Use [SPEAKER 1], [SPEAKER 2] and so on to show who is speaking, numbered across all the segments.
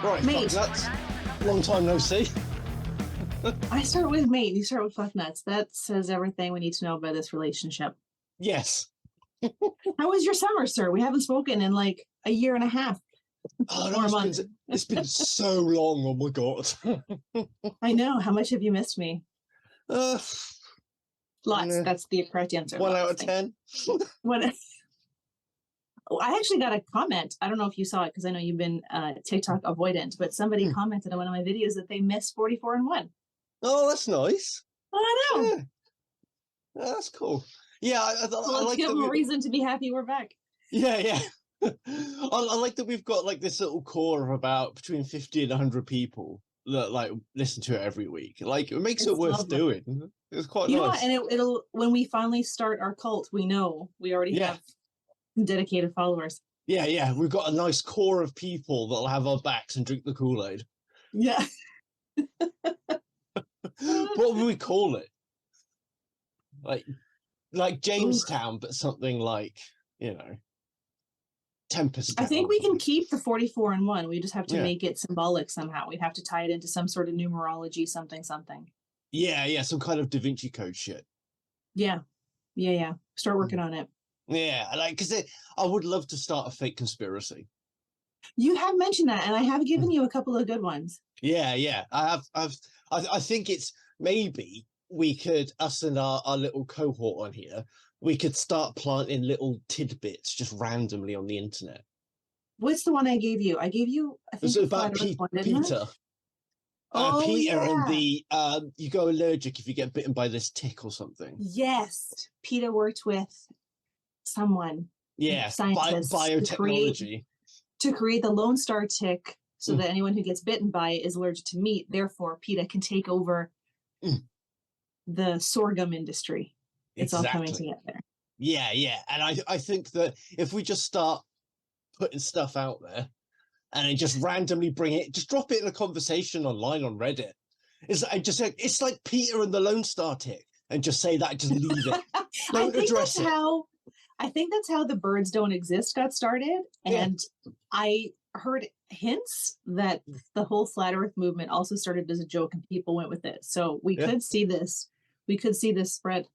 [SPEAKER 1] Right, fuck
[SPEAKER 2] Mate.
[SPEAKER 1] nuts. Long time no see.
[SPEAKER 2] I start with mate. You start with fuck nuts. That says everything we need to know about this relationship.
[SPEAKER 1] Yes.
[SPEAKER 2] How was your summer, sir? We haven't spoken in like a year and a half.
[SPEAKER 1] Oh,
[SPEAKER 2] Or a
[SPEAKER 1] no,
[SPEAKER 2] month.
[SPEAKER 1] it's been so long. Oh my god.
[SPEAKER 2] I know. How much have you missed me?
[SPEAKER 1] Uh,
[SPEAKER 2] Lots.
[SPEAKER 1] nah,
[SPEAKER 2] That's the correct answer.
[SPEAKER 1] 1 out of
[SPEAKER 2] Lots.
[SPEAKER 1] 10.
[SPEAKER 2] What? Oh, I actually got a comment. I don't know if you saw it because I know you've been TikTok avoidant, but somebody commented on one of my videos that they missed 44 and 1.
[SPEAKER 1] Oh, that's nice.
[SPEAKER 2] I know.
[SPEAKER 1] Yeah. That's cool. Yeah, I
[SPEAKER 2] Well, let's
[SPEAKER 1] like
[SPEAKER 2] give
[SPEAKER 1] that.
[SPEAKER 2] them a reason to be happy we're back.
[SPEAKER 1] Yeah. I like that we've got like this little core of about between 50 and 100 people that like listen to it every week. Like it makes it worth doing. It's quite
[SPEAKER 2] You know
[SPEAKER 1] nice.
[SPEAKER 2] what? And it'll when we finally start our cult, we know we already have dedicated followers.
[SPEAKER 1] Yeah. We've got a nice core of people that'll have our backs and drink the Kool-Aid.
[SPEAKER 2] Yeah.
[SPEAKER 1] What would we call it? Like Jamestown, but something like, Tempest.
[SPEAKER 2] I think we can keep the 44 and 1. We just have to make it symbolic somehow. We'd have to tie it into some sort of numerology, something.
[SPEAKER 1] Yeah, some kind of Da Vinci Code shit.
[SPEAKER 2] Yeah. Start working on it.
[SPEAKER 1] Yeah, because I would love to start a fake conspiracy.
[SPEAKER 2] You have mentioned that, and I have given you a couple of good ones.
[SPEAKER 1] Yeah. I think it's maybe we could, us and our little cohort on here, we could start planting little tidbits just randomly on the internet.
[SPEAKER 2] What's the one I gave you? I think
[SPEAKER 1] it's about Peter. Peter and the you go allergic if you get bitten by this tick or something.
[SPEAKER 2] Yes, Peter worked with someone.
[SPEAKER 1] Yeah, biotechnology
[SPEAKER 2] to create the Lone Star tick, so that anyone who gets bitten by it is allergic to meat. Therefore, PETA can take over the sorghum industry. It's all coming together.
[SPEAKER 1] Yeah, and I think that if we just start putting stuff out there and then just randomly bring it, just drop it in a conversation online on Reddit. It's like Peter and the Lone Star tick, and just say that, just leave it. Don't address it.
[SPEAKER 2] I think that's how the birds don't exist got started. And I heard hints that the whole flat earth movement also started as a joke and people went with it. So we could see this. We could see this spread.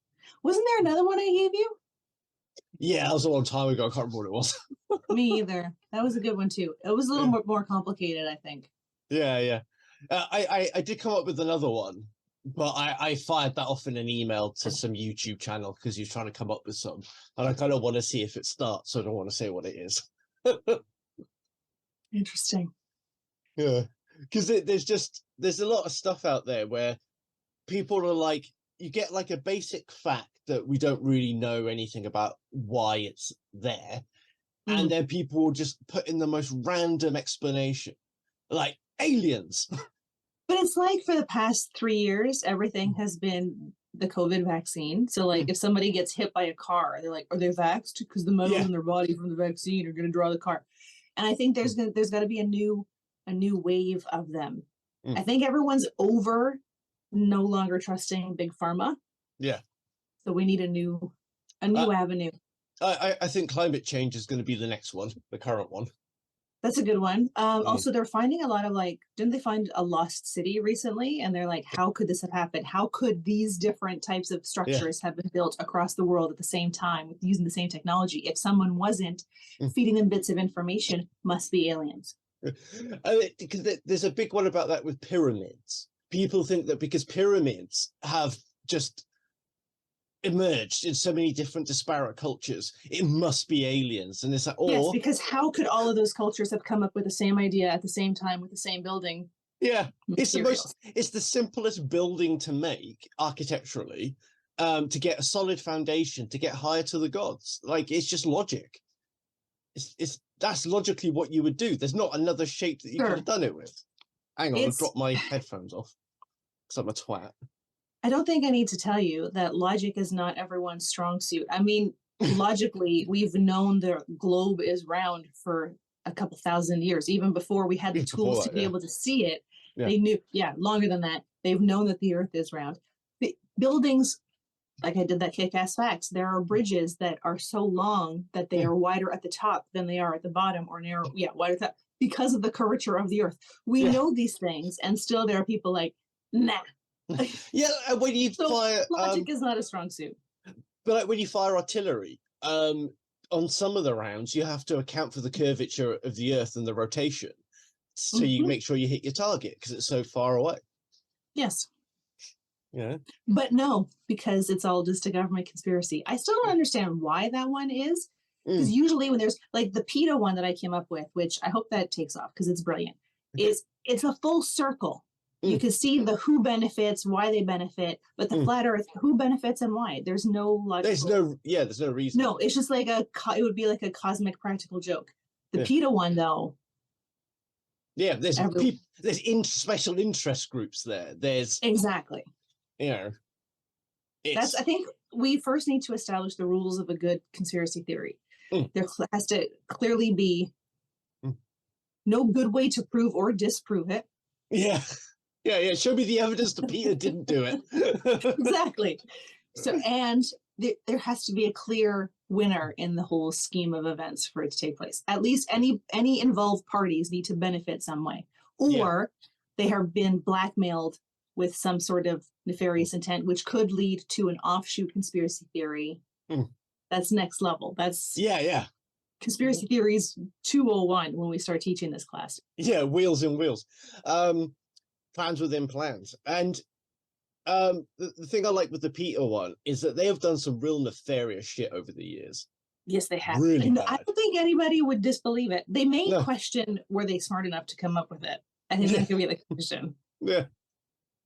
[SPEAKER 2] Wasn't there another one I gave you?
[SPEAKER 1] Yeah, that was a long time ago. I can't remember what it was.
[SPEAKER 2] Me either. That was a good one too. It was a little more complicated, I think.
[SPEAKER 1] Yeah. I did come up with another one, but I fired that off in an email to some YouTube channel because he was trying to come up with some, and I kind of want to see if it starts, so I don't want to say what it is.
[SPEAKER 2] Interesting.
[SPEAKER 1] Yeah, because there's a lot of stuff out there where people are like, you get like a basic fact that we don't really know anything about why it's there, and then people will just put in the most random explanation, like aliens.
[SPEAKER 2] But it's like for the past 3 years, everything has been the COVID vaccine. So like if somebody gets hit by a car, they're like, are they vaxxed? Because the metals in their body from the vaccine are going to draw the car. And I think there's got to be a new wave of them. I think everyone's over no longer trusting big pharma.
[SPEAKER 1] Yeah.
[SPEAKER 2] So we need a new avenue.
[SPEAKER 1] I think climate change is going to be the next one, the current one.
[SPEAKER 2] That's a good one. Also, they're finding a lot of didn't they find a lost city recently? And they're like, how could this have happened? How could these different types of structures have been built across the world at the same time using the same technology? If someone wasn't feeding them bits of information, must be aliens.
[SPEAKER 1] Because there's a big one about that with pyramids. People think that because pyramids have just emerged in so many different disparate cultures, it must be aliens. And it's like,
[SPEAKER 2] yes, because how could all of those cultures have come up with the same idea at the same time with the same building?
[SPEAKER 1] Yeah, it's the simplest building to make architecturally, to get a solid foundation, to get higher to the gods. Like, it's just logic. That's logically what you would do. There's not another shape that you could have done it with. Hang on, I've dropped my headphones off because I'm a twat.
[SPEAKER 2] I don't think I need to tell you that logic is not everyone's strong suit. I mean, logically, we've known the globe is round for a couple thousand years. Even before we had the tools to be able to see it, they knew, longer than that. They've known that the earth is round. The buildings, like I did that kick-ass facts, there are bridges that are so long that they are wider at the top than they are at the bottom, or narrow, wider at the top. because of the curvature of the earth. We know these things, and still there are people like, nah.
[SPEAKER 1] Yeah, and when you fire
[SPEAKER 2] logic is not a strong suit.
[SPEAKER 1] But like when you fire artillery, on some of the rounds, you have to account for the curvature of the earth and the rotation, so you make sure you hit your target because it's so far away.
[SPEAKER 2] Yes.
[SPEAKER 1] Yeah.
[SPEAKER 2] But no, because it's all just a government conspiracy. I still don't understand why that one is. Because usually when there's like the PETA one that I came up with, which I hope that takes off because it's brilliant, is it's a full circle. You can see the who benefits, why they benefit, but the flat earth, who benefits and why. There's no logical.
[SPEAKER 1] There's no reason.
[SPEAKER 2] No, it's just like it would be like a cosmic practical joke. The PETA one though.
[SPEAKER 1] Yeah, there's special interest groups there. There's
[SPEAKER 2] exactly.
[SPEAKER 1] You know,
[SPEAKER 2] I think we first need to establish the rules of a good conspiracy theory. There has to clearly be no good way to prove or disprove it.
[SPEAKER 1] Yeah. Show me the evidence that PETA didn't do it.
[SPEAKER 2] Exactly. So, and there has to be a clear winner in the whole scheme of events for it to take place. At least any involved parties need to benefit some way, or they have been blackmailed with some sort of nefarious intent, which could lead to an offshoot conspiracy theory. That's next level. That's conspiracy theories 201 when we start teaching this class.
[SPEAKER 1] Yeah, wheels and wheels. Plans within plans. And the thing I like with the PETA one is that they have done some real nefarious shit over the years.
[SPEAKER 2] Yes, they have.
[SPEAKER 1] Really bad.
[SPEAKER 2] I don't think anybody would disbelieve it. They may question, were they smart enough to come up with it? I think that could be the question.
[SPEAKER 1] Yeah.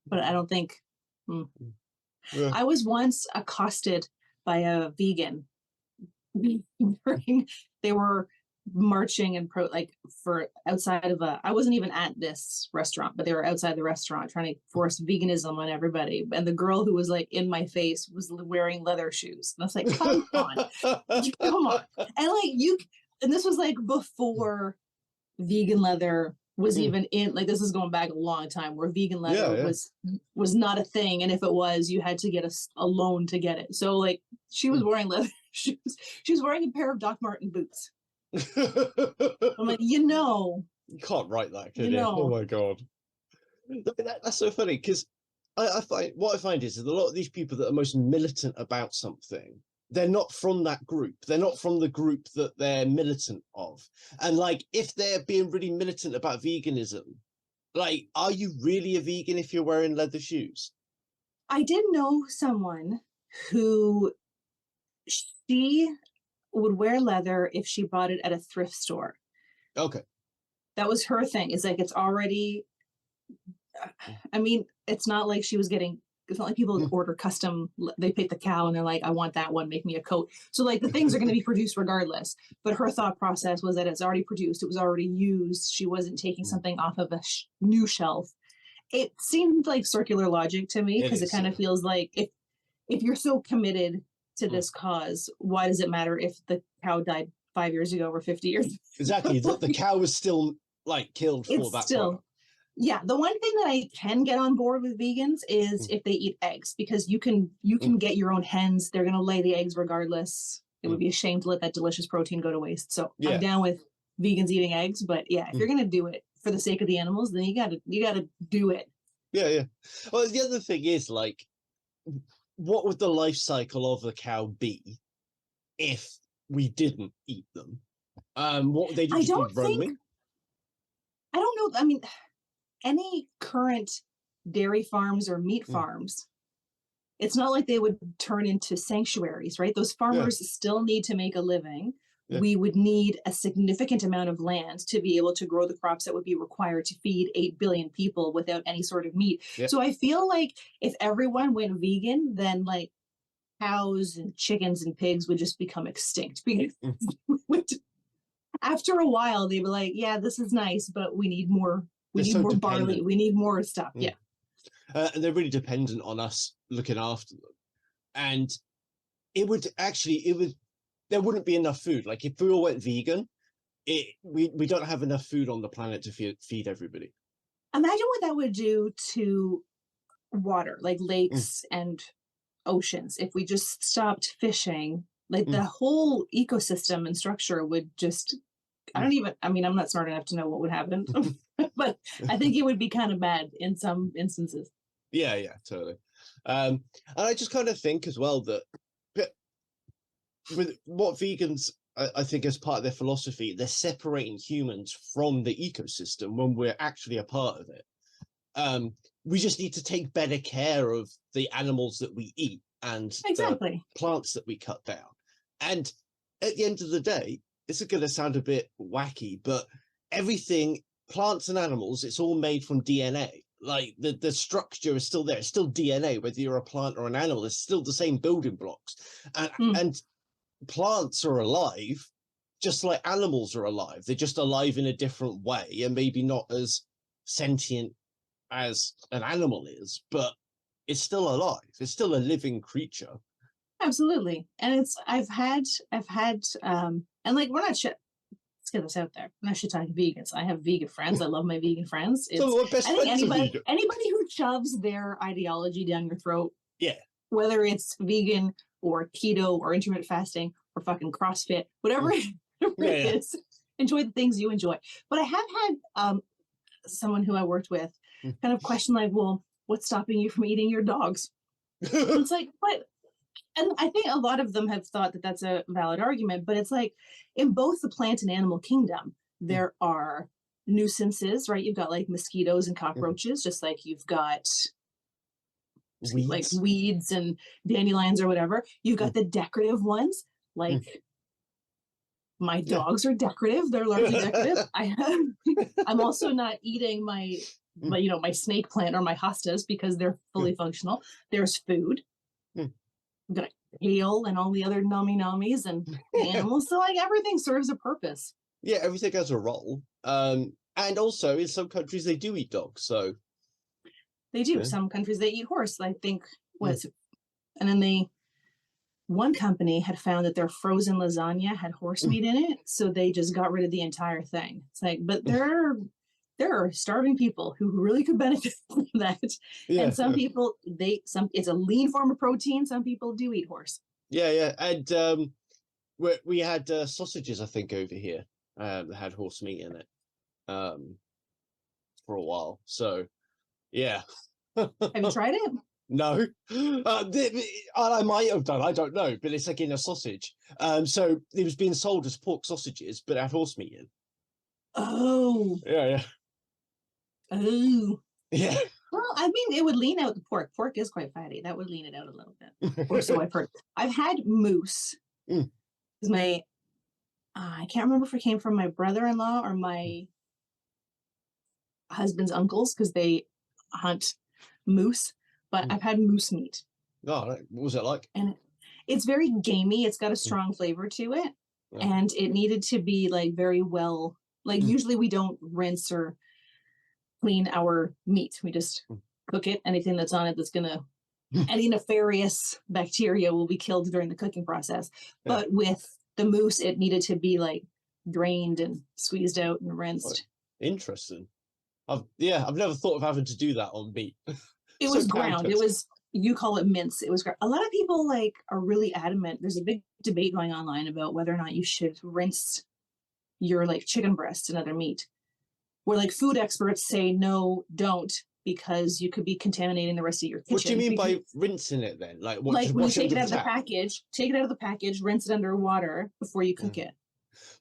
[SPEAKER 2] But I don't think. I was once accosted by a vegan they were marching and for outside of I wasn't even at this restaurant, but they were outside the restaurant trying to force veganism on everybody. And the girl who was like in my face was wearing leather shoes. And I was like, come on. Come on. And this was like before vegan leather was even in, like, this is going back a long time where vegan leather was not a thing. And if it was, you had to get a loan to get it. So like she was wearing leather shoes. She was wearing a pair of Doc Marten boots. I'm like, you
[SPEAKER 1] can't write that, can you? Oh my god, that's so funny because I find is that a lot of these people that are most militant about something, they're not from that group. They're not from the group that they're militant of. And like, if they're being really militant about veganism, like, are you really a vegan if you're wearing leather shoes?
[SPEAKER 2] I did know someone who she would wear leather if she bought it at a thrift store.
[SPEAKER 1] Okay.
[SPEAKER 2] That was her thing. It's like, it's already, I mean, it's not like it's not like people order custom, they pick the cow and they're like, I want that one, make me a coat. So like the things are going to be produced regardless. But her thought process was that it's already produced, it was already used. She wasn't taking something off of a new shelf. It seemed like circular logic to me because it kind of feels like if you're so committed to this cause, why does it matter if the cow died 5 years ago or 50 years?
[SPEAKER 1] Exactly. The cow was still like killed for that. Still,
[SPEAKER 2] yeah. The one thing that I can get on board with vegans is if they eat eggs, because you can get your own hens. They're going to lay the eggs regardless. It would be a shame to let that delicious protein go to waste. So I'm down with vegans eating eggs, but if you're going to do it for the sake of the animals, then you gotta do it. Yeah.
[SPEAKER 1] Well, the other thing is, like, what would the life cycle of the cow be if we didn't eat them? What would they do? Roaming?
[SPEAKER 2] I don't know. I mean, any current dairy farms or meat farms, it's not like they would turn into sanctuaries, right? Those farmers still need to make a living. We would need a significant amount of land to be able to grow the crops that would be required to feed 8 billion people without any sort of meat. So I feel like if everyone went vegan, then like cows and chickens and pigs would just become extinct. Because after a while, they'd be like, yeah, this is nice, but we need more. We need more barley. We need more stuff.
[SPEAKER 1] And they're really dependent on us looking after them. And there wouldn't be enough food. Like if we all went vegan, we don't have enough food on the planet to feed everybody.
[SPEAKER 2] Imagine what that would do to water, like lakes and oceans. If we just stopped fishing, like the whole ecosystem and structure would just I don't even, I mean, I'm not smart enough to know what would happen, but I think it would be kind of bad in some instances.
[SPEAKER 1] Yeah, totally. And I just kind of think as well that with what vegans, I think as part of their philosophy, they're separating humans from the ecosystem when we're actually a part of it. We just need to take better care of the animals that we eat and
[SPEAKER 2] Exactly.
[SPEAKER 1] the plants that we cut down. And at the end of the day, this is going to sound a bit wacky, but everything, plants and animals, it's all made from DNA. Like the structure is still there. It's still DNA, whether you're a plant or an animal, it's still the same building blocks. And plants are alive, just like animals are alive. They're just alive in a different way and maybe not as sentient as an animal is, but it's still alive. It's still a living creature.
[SPEAKER 2] Absolutely. And I've had and like, we're not let's get this out there. I'm not shit talking vegans. I have vegan friends. I love my vegan friends. I think anybody who shoves their ideology down your throat, whether it's vegan or keto or intermittent fasting or fucking CrossFit, whatever it is, enjoy the things you enjoy. But I have had someone who I worked with kind of question like, well, what's stopping you from eating your dogs? It's like, but, and I think a lot of them have thought that that's a valid argument, but it's like in both the plant and animal kingdom, there are nuisances, right? You've got like mosquitoes and cockroaches, just like you've got like weeds and dandelions or whatever. You've got the decorative ones, like my dogs are decorative. They're largely decorative. I'm also not eating my snake plant or my hostas because they're fully functional. There's food. I've got kale and all the other namis and animals. So like everything serves a purpose.
[SPEAKER 1] Yeah, everything has a role. And also in some countries they do eat dogs. So
[SPEAKER 2] they do. Some countries they eat horse. I think and then one company had found that their frozen lasagna had horse meat in it, so they just got rid of the entire thing. It's like, but there are starving people who really could benefit from that. And some people, it's a lean form of protein. Some people do eat horse. Yeah.
[SPEAKER 1] And we had sausages, I think, over here that had horse meat in it for a while. So, yeah.
[SPEAKER 2] Have you tried it?
[SPEAKER 1] No. I might have done. I don't know. But it's like in a sausage. So it was being sold as pork sausages, but it had horse meat in.
[SPEAKER 2] Oh.
[SPEAKER 1] Yeah.
[SPEAKER 2] Oh.
[SPEAKER 1] Yeah.
[SPEAKER 2] Well, I mean, it would lean out the pork. Pork is quite fatty. That would lean it out a little bit. Or so I've heard. I've had moose. I can't remember if it came from my brother-in-law or my husband's uncles because they hunt moose. But I've had moose meat.
[SPEAKER 1] Oh, what was it like?
[SPEAKER 2] And it's very gamey. It's got a strong flavor to it. And it needed to be like very well, like usually we don't rinse or clean our meat. We just cook it. Anything that's on it that's going to, any nefarious bacteria will be killed during the cooking process. But with the moose, it needed to be like drained and squeezed out and rinsed.
[SPEAKER 1] Interesting. I've never thought of having to do that on meat.
[SPEAKER 2] It was ground. It was, you call it mince. It was ground. A lot of people like are really adamant. There's a big debate going online about whether or not you should rinse your like chicken breasts and other meat. Where like food experts say no, don't, because you could be contaminating the rest of your kitchen.
[SPEAKER 1] What do you mean by rinsing it then? Like
[SPEAKER 2] when you take it out of the package, rinse it under water before you cook it.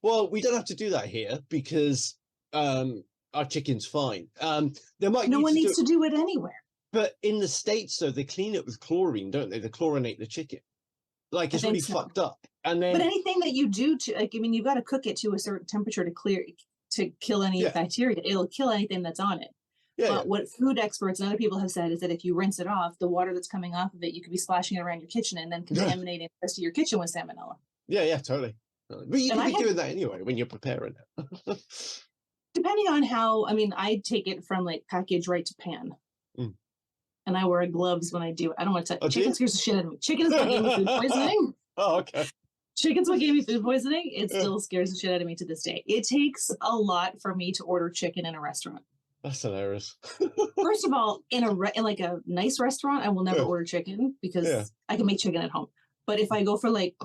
[SPEAKER 1] Well, we don't have to do that here because our chicken's fine. No one needs
[SPEAKER 2] to do it anywhere.
[SPEAKER 1] But in the States, though, they clean it with chlorine, don't they? They chlorinate the chicken. Like, it's really fucked up. And then,
[SPEAKER 2] but anything that you do to, like, I mean, you've got to cook it to a certain temperature to kill any bacteria. It'll kill anything that's on it. But what food experts and other people have said is that if you rinse it off, the water that's coming off of it, you could be splashing it around your kitchen and then contaminating the rest of your kitchen with salmonella.
[SPEAKER 1] Yeah, totally. But you can be doing that anyway when you're preparing it.
[SPEAKER 2] Depending on how, I mean, I take it from like package right to pan. And I wear gloves when I do it. I don't want to touch. Chicken scares the shit out of me. Chicken is what gave me food poisoning.
[SPEAKER 1] Oh, okay.
[SPEAKER 2] Chicken's what gave me food poisoning. It still scares the shit out of me to this day. It takes a lot for me to order chicken in a restaurant.
[SPEAKER 1] That's hilarious.
[SPEAKER 2] First of all, in like a nice restaurant, I will never order chicken because I can make chicken at home. But if I go for like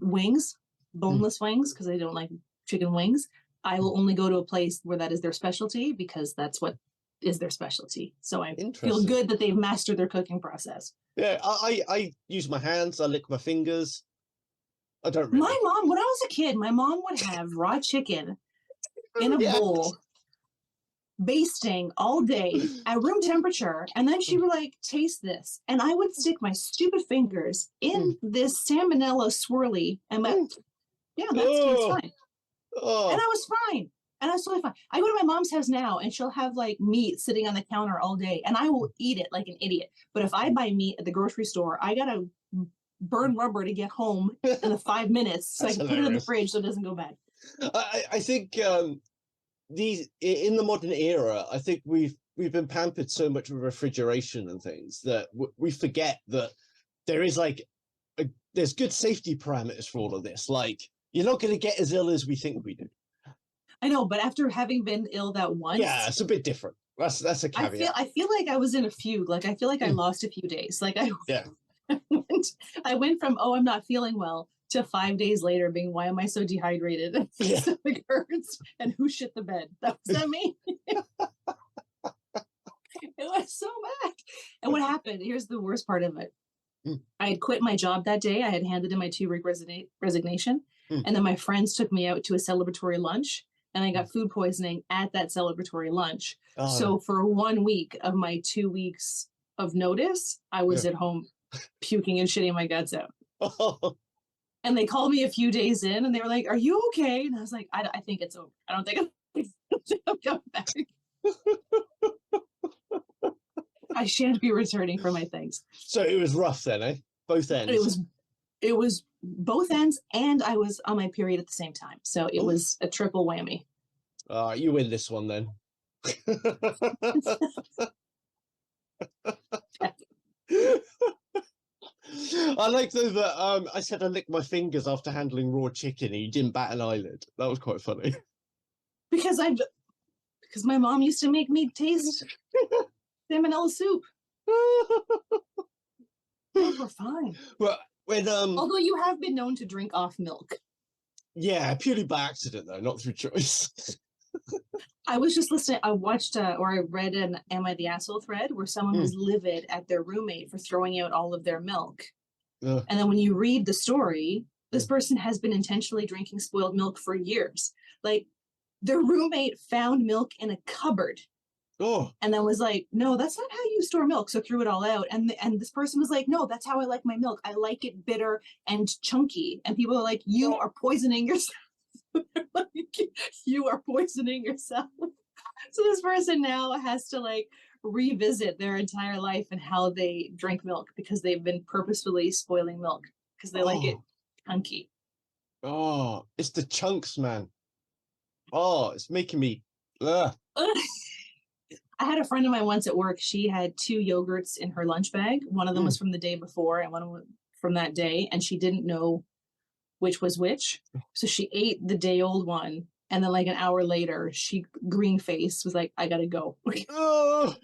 [SPEAKER 2] wings, boneless wings, because I don't like chicken wings, I will only go to a place where that is their specialty because that's what is their specialty. So I feel good that they've mastered their cooking process.
[SPEAKER 1] Yeah, I use my hands, I lick my fingers. I don't really.
[SPEAKER 2] My mom, when I was a kid, my mom would have raw chicken in a bowl, basting all day at room temperature, and then she would like, taste this, and I would stick my stupid fingers in this salmonella swirly, and that's fine. And I was fine. And I was totally fine. I go to my mom's house now and she'll have like meat sitting on the counter all day and I will eat it like an idiot. But if I buy meat at the grocery store, I gotta burn rubber to get home in the 5 minutes so I can put it in the fridge so it doesn't go bad.
[SPEAKER 1] I think these in the modern era, I think we've been pampered so much with refrigeration and things that we forget that there is like there's good safety parameters for all of this. Like you're not going to get as ill as we think we do.
[SPEAKER 2] I know, but after having been ill that once,
[SPEAKER 1] yeah, it's a bit different. That's a caveat.
[SPEAKER 2] I feel like I was in a fugue. Like I feel like I lost a few days. Like I went from I'm not feeling well to 5 days later being why am I so dehydrated and my stomach hurts and who shit the bed? That was that me. It was so bad. And what happened? Here's the worst part of it. I had quit my job that day. I had handed in my 2-week resignation, and then my friends took me out to a celebratory lunch. And I got food poisoning at that celebratory lunch. So for 1 week of my 2 weeks of notice, I was at home puking and shitting my guts out. And they called me a few days in and they were like, are you okay? And I was like, I think it's over. I don't think I'm coming back. I shan't be returning for my things.
[SPEAKER 1] So it was rough then, eh? Both ends.
[SPEAKER 2] It was both ends, and I was on my period at the same time. So it was a triple whammy.
[SPEAKER 1] You win this one then. I like though that I said I licked my fingers after handling raw chicken and you didn't bat an eyelid. That was quite funny. Because
[SPEAKER 2] my mom used to make me taste salmonella soup. Those were fine.
[SPEAKER 1] Well,
[SPEAKER 2] although you have been known to drink off milk.
[SPEAKER 1] Yeah, purely by accident though, not through choice.
[SPEAKER 2] I was just listening. I watched or I read an Am I the Asshole thread where someone was livid at their roommate for throwing out all of their milk. And then when you read the story, this person has been intentionally drinking spoiled milk for years. Like their roommate found milk in a cupboard. And then was like, no, that's not how you store milk. So threw it all out. And this person was like, no, that's how I like my milk. I like it bitter and chunky. And people are like, you are poisoning yourself. Like, you are poisoning yourself. So this person now has to like revisit their entire life and how they drink milk because they've been purposefully spoiling milk because they like it chunky.
[SPEAKER 1] Oh, it's the chunks, man. Oh, it's making me.
[SPEAKER 2] I had a friend of mine once at work. She had 2 yogurts in her lunch bag. One of them was from the day before and one was from that day. And she didn't know which was which. So she ate the day old one. And then like an hour later, she green face was like, I gotta go.
[SPEAKER 1] Why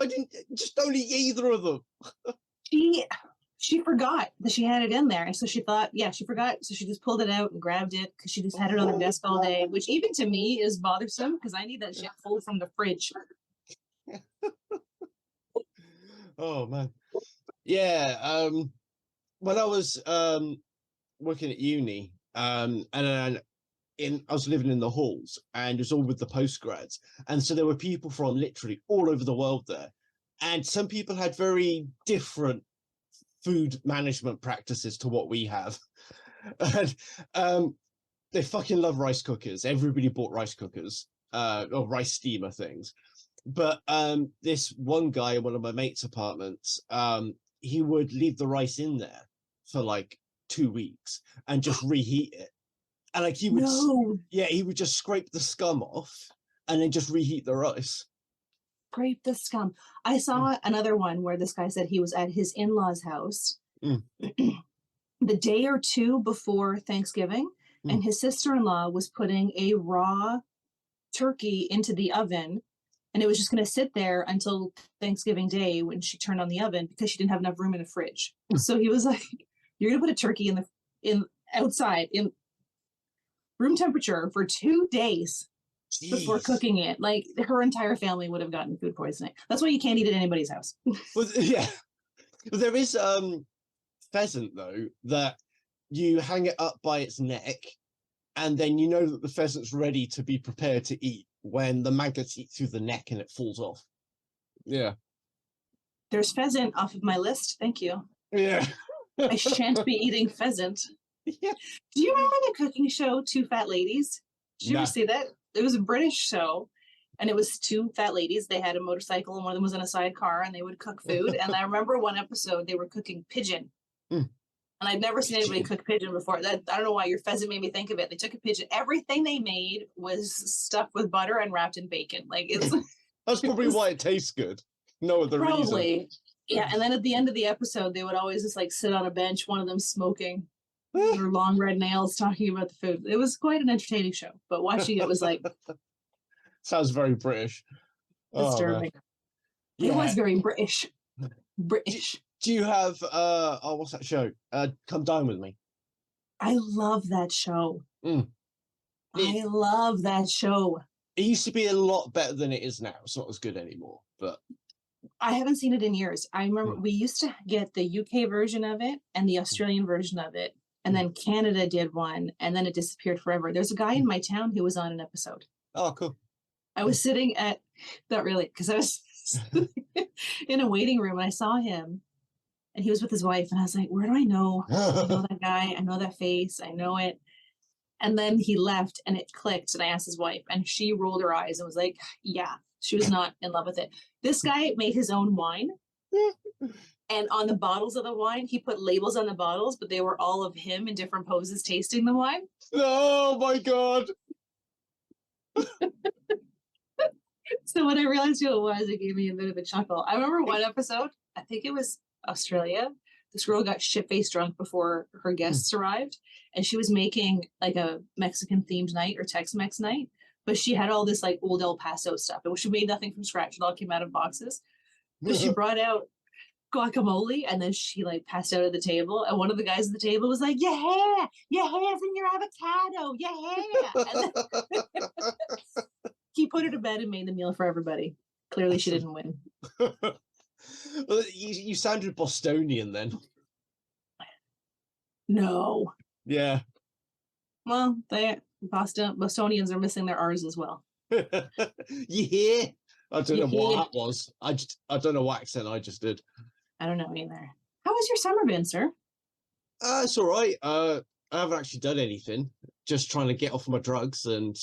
[SPEAKER 1] didn't just don't eat either of them?
[SPEAKER 2] She forgot that she had it in there. And so she thought, she forgot. So she just pulled it out and grabbed it because she just had it on her desk all day, which even to me is bothersome because I need that shit pulled from the fridge.
[SPEAKER 1] Oh, man. Yeah. When I was working at uni, and I was living in the halls and it was all with the postgrads. And so there were people from literally all over the world there. And some people had very different food management practices to what we have. And they fucking love rice cookers. Everybody bought rice cookers, or rice steamer things. But this one guy in one of my mates' apartments, he would leave the rice in there for like 2 weeks and just reheat it. And like he would, he would just scrape the scum off and then just reheat the rice.
[SPEAKER 2] Scrape the scum. I saw another one where this guy said he was at his in-laws' house the day or two before Thanksgiving, and his sister-in-law was putting a raw turkey into the oven, and it was just going to sit there until Thanksgiving Day when she turned on the oven because she didn't have enough room in the fridge. So he was like, "You're going to put a turkey in outside in." room temperature for 2 days before
[SPEAKER 1] Jeez.
[SPEAKER 2] cooking it. Like her entire family would have gotten food poisoning. That's why you can't eat at anybody's house.
[SPEAKER 1] Well, yeah. There is pheasant though that you hang it up by its neck, and then you know that the pheasant's ready to be prepared to eat when the maggots eat through the neck and it falls off. Yeah.
[SPEAKER 2] There's pheasant off of my list. Thank you.
[SPEAKER 1] Yeah.
[SPEAKER 2] I shan't be eating pheasant.
[SPEAKER 1] Yeah.
[SPEAKER 2] Do you remember the cooking show Two Fat Ladies? Did you
[SPEAKER 1] Nah.
[SPEAKER 2] ever see that? It was a British show, and it was two fat ladies. They had a motorcycle, and one of them was in a sidecar, and they would cook food. And I remember one episode they were cooking pigeon.
[SPEAKER 1] Mm.
[SPEAKER 2] And I'd never seen anybody cook pigeon before. That I don't know why your pheasant made me think of it. They took a pigeon. Everything they made was stuffed with butter and wrapped in bacon. Like it's
[SPEAKER 1] That's probably why it tastes good. No other reason.
[SPEAKER 2] probably. Yeah, and then at the end of the episode, they would always just like sit on a bench, one of them smoking, their long red nails, talking about the food. It was quite an entertaining show, but watching it was like
[SPEAKER 1] sounds very British.
[SPEAKER 2] disturbing.
[SPEAKER 1] Yeah.
[SPEAKER 2] It was very British. British.
[SPEAKER 1] Do you have what's that show? Come Dine With Me.
[SPEAKER 2] I love that show.
[SPEAKER 1] Mm.
[SPEAKER 2] I love that show.
[SPEAKER 1] It used to be a lot better than it is now. It's not as good anymore, but
[SPEAKER 2] I haven't seen it in years. I remember we used to get the UK version of it and the Australian version of it. And then Canada did one, and then it disappeared forever. There's a guy in my town who was on an episode.
[SPEAKER 1] Oh, cool.
[SPEAKER 2] I was sitting at, not really, because I was in a waiting room and I saw him and he was with his wife. And I was like, where do I know? I know that guy. I know that face. I know it. And then he left and it clicked. And I asked his wife and she rolled her eyes and was like, yeah, she was not in love with it. This guy made his own wine. And on the bottles of the wine, he put labels on the bottles, but they were all of him in different poses tasting the wine.
[SPEAKER 1] Oh my God.
[SPEAKER 2] So when I realized who it was, it gave me a bit of a chuckle. I remember one episode, I think it was Australia. This girl got shit-faced drunk before her guests arrived, and she was making like a Mexican-themed night or Tex-Mex night, but she had all this like old El Paso stuff, and she made nothing from scratch. It all came out of boxes. But she brought out guacamole, and then she like passed out at the table, and one of the guys at the table was like, yeah, your hair's in your avocado, yeah. And then he put her to bed and made the meal for everybody. Clearly she didn't win.
[SPEAKER 1] Well, you sounded Bostonian then.
[SPEAKER 2] No.
[SPEAKER 1] Yeah.
[SPEAKER 2] Well, Bostonians are missing their R's as well.
[SPEAKER 1] You hear? I don't know what that was. I don't know what accent I just did.
[SPEAKER 2] I don't know either. How has your summer been, sir?
[SPEAKER 1] It's all right. I haven't actually done anything. Just trying to get off my drugs and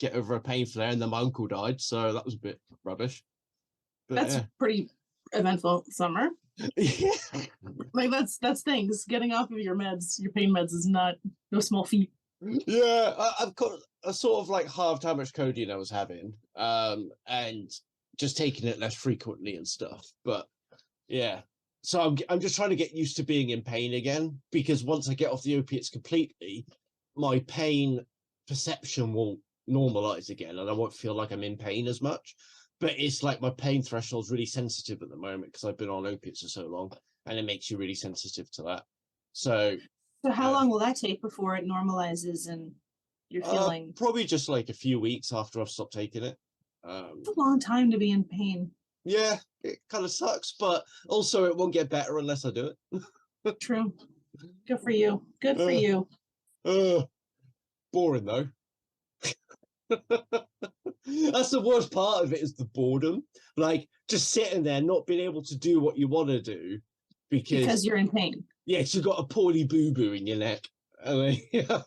[SPEAKER 1] get over a pain flare, and then my uncle died, so that was a bit rubbish. But,
[SPEAKER 2] that's pretty eventful summer.
[SPEAKER 1] Yeah.
[SPEAKER 2] Like that's things. Getting off of your meds, your pain meds, is no small feat.
[SPEAKER 1] Yeah, I've got a sort of like halved how much codeine I was having, and just taking it less frequently and stuff. But yeah, so I'm just trying to get used to being in pain again, because once I get off the opiates completely, my pain perception will normalize again, and I won't feel like I'm in pain as much. But it's like my pain threshold's really sensitive at the moment because I've been on opiates for so long, and it makes you really sensitive to that. So
[SPEAKER 2] how long will that take before it normalizes and you're feeling?
[SPEAKER 1] Probably just like a few weeks after I've stopped taking it.
[SPEAKER 2] It's a long time to be in pain.
[SPEAKER 1] Yeah, it kind of sucks, but also it won't get better unless I do it.
[SPEAKER 2] True. Good for you. Good for you.
[SPEAKER 1] Boring though. That's the worst part of it, is the boredom. Like just sitting there, not being able to do what you want to do because
[SPEAKER 2] you're in pain.
[SPEAKER 1] Yeah, you've got a poorly boo-boo in your neck. I mean, yeah.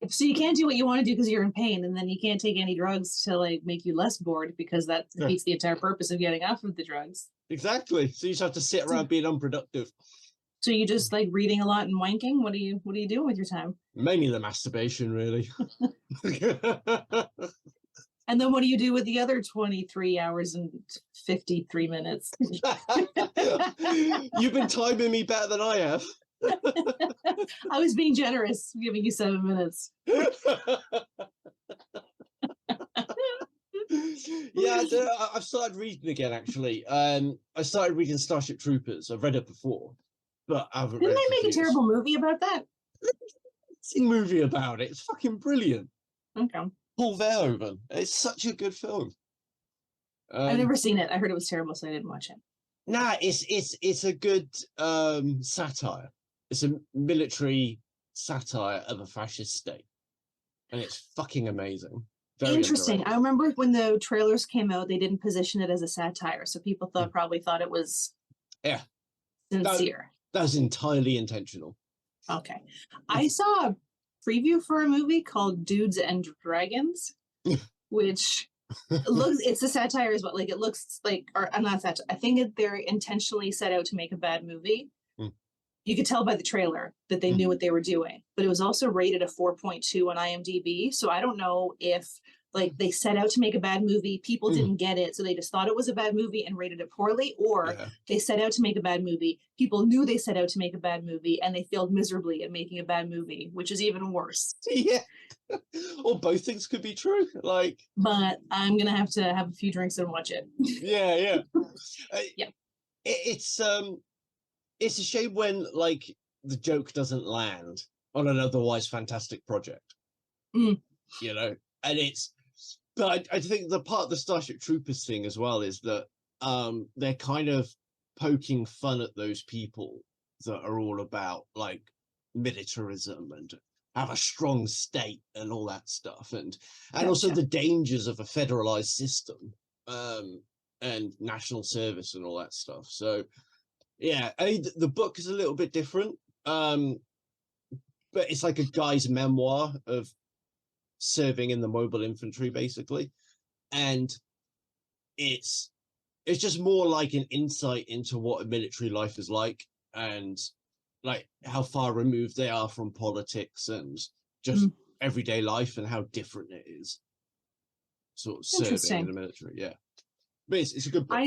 [SPEAKER 2] So you can't do what you want to do because you're in pain, and then you can't take any drugs to like make you less bored, because that defeats the entire purpose of getting off of the drugs.
[SPEAKER 1] Exactly. So you just have to sit around being unproductive.
[SPEAKER 2] So you just like reading a lot and wanking? What are you doing with your time?
[SPEAKER 1] Mainly the masturbation, really.
[SPEAKER 2] And then what do you do with the other 23 hours and 53 minutes?
[SPEAKER 1] You've been timing me better than I have.
[SPEAKER 2] I was being generous, giving you 7 minutes.
[SPEAKER 1] Yeah, I've started reading again, actually. I started reading Starship Troopers. I've read it before, but I haven't read it.
[SPEAKER 2] Didn't they make a terrible movie about that?
[SPEAKER 1] amazing movie about it. It's fucking brilliant.
[SPEAKER 2] Okay.
[SPEAKER 1] Paul Verhoeven. It's such a good film.
[SPEAKER 2] I've never seen it. I heard it was terrible, so I didn't watch it.
[SPEAKER 1] Nah, it's a good satire. It's a military satire of a fascist state, and it's fucking amazing. Very
[SPEAKER 2] interesting. I remember when the trailers came out, they didn't position it as a satire, so people probably thought it was sincere.
[SPEAKER 1] That was entirely intentional.
[SPEAKER 2] Okay, I saw a preview for a movie called Dudes and Dragons, which it's a satire as well. Like it looks like, or I'm not satire. I think they're intentionally set out to make a bad movie. You could tell by the trailer that they knew what they were doing, but it was also rated a 4.2 on IMDb. So I don't know if like they set out to make a bad movie, people didn't get it, so they just thought it was a bad movie and rated it poorly, or they set out to make a bad movie, people knew they set out to make a bad movie, and they failed miserably at making a bad movie, which is even worse.
[SPEAKER 1] Yeah, or both things could be true. Like,
[SPEAKER 2] but I'm gonna have to have a few drinks and watch it.
[SPEAKER 1] Yeah. It's a shame when like the joke doesn't land on an otherwise fantastic project. You know, and but I think the part of the Starship Troopers thing as well is that they're kind of poking fun at those people that are all about like militarism and have a strong state and all that stuff, and also the dangers of a federalized system and national service and all that stuff. So yeah, I mean, the book is a little bit different, but it's like a guy's memoir of serving in the mobile infantry, basically, and it's just more like an insight into what a military life is like, and like how far removed they are from politics and just everyday life, and how different it is sort of serving in the military. Yeah, but it's a good book.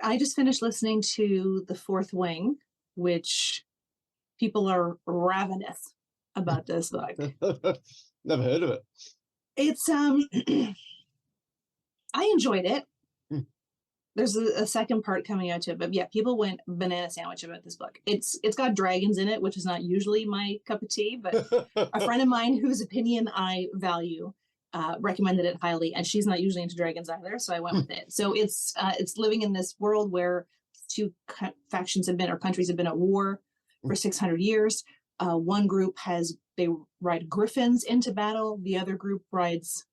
[SPEAKER 2] I just finished listening to The Fourth Wing, which people are ravenous about this book.
[SPEAKER 1] Never heard of it.
[SPEAKER 2] It's I enjoyed it. There's a second part coming out to it, but yeah, people went banana sandwich about this book. It's got dragons in it, which is not usually my cup of tea, but a friend of mine whose opinion I value recommended it highly, and she's not usually into dragons either, so I went with it. So it's living in this world where two factions have been, or countries have been at war for 600 years. One group they ride griffins into battle. The other group rides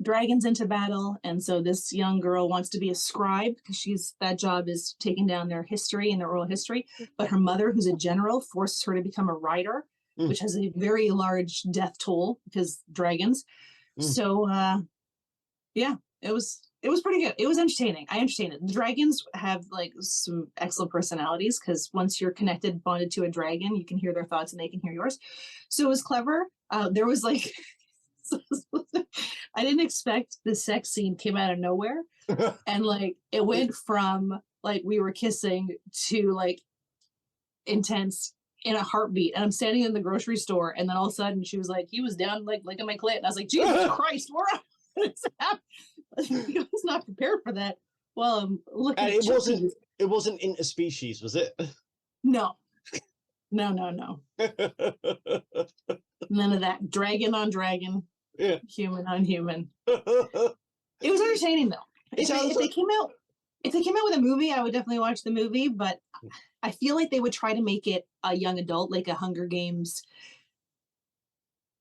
[SPEAKER 2] dragons into battle. And so this young girl wants to be a scribe because that job is taking down their history and their oral history. But her mother, who's a general, forces her to become a rider, which has a very large death toll because dragons. So yeah, it was pretty good. It was entertaining. I entertained it. The dragons have like some excellent personalities because once you're bonded to a dragon, you can hear their thoughts and they can hear yours. So it was clever. There was like, I didn't expect the sex scene came out of nowhere. And like, it went from like, we were kissing to like intense in a heartbeat. And I'm standing in the grocery store. And then all of a sudden she was like, he was down like licking my clit. And I was like, Jesus Christ, I was not prepared for that. Well, look,
[SPEAKER 1] and it wasn't interspecies, was it?
[SPEAKER 2] No. None of that dragon on dragon, human on human. It was entertaining though. If they came out with a movie, I would definitely watch the movie, but I feel like they would try to make it a young adult, like a Hunger Games.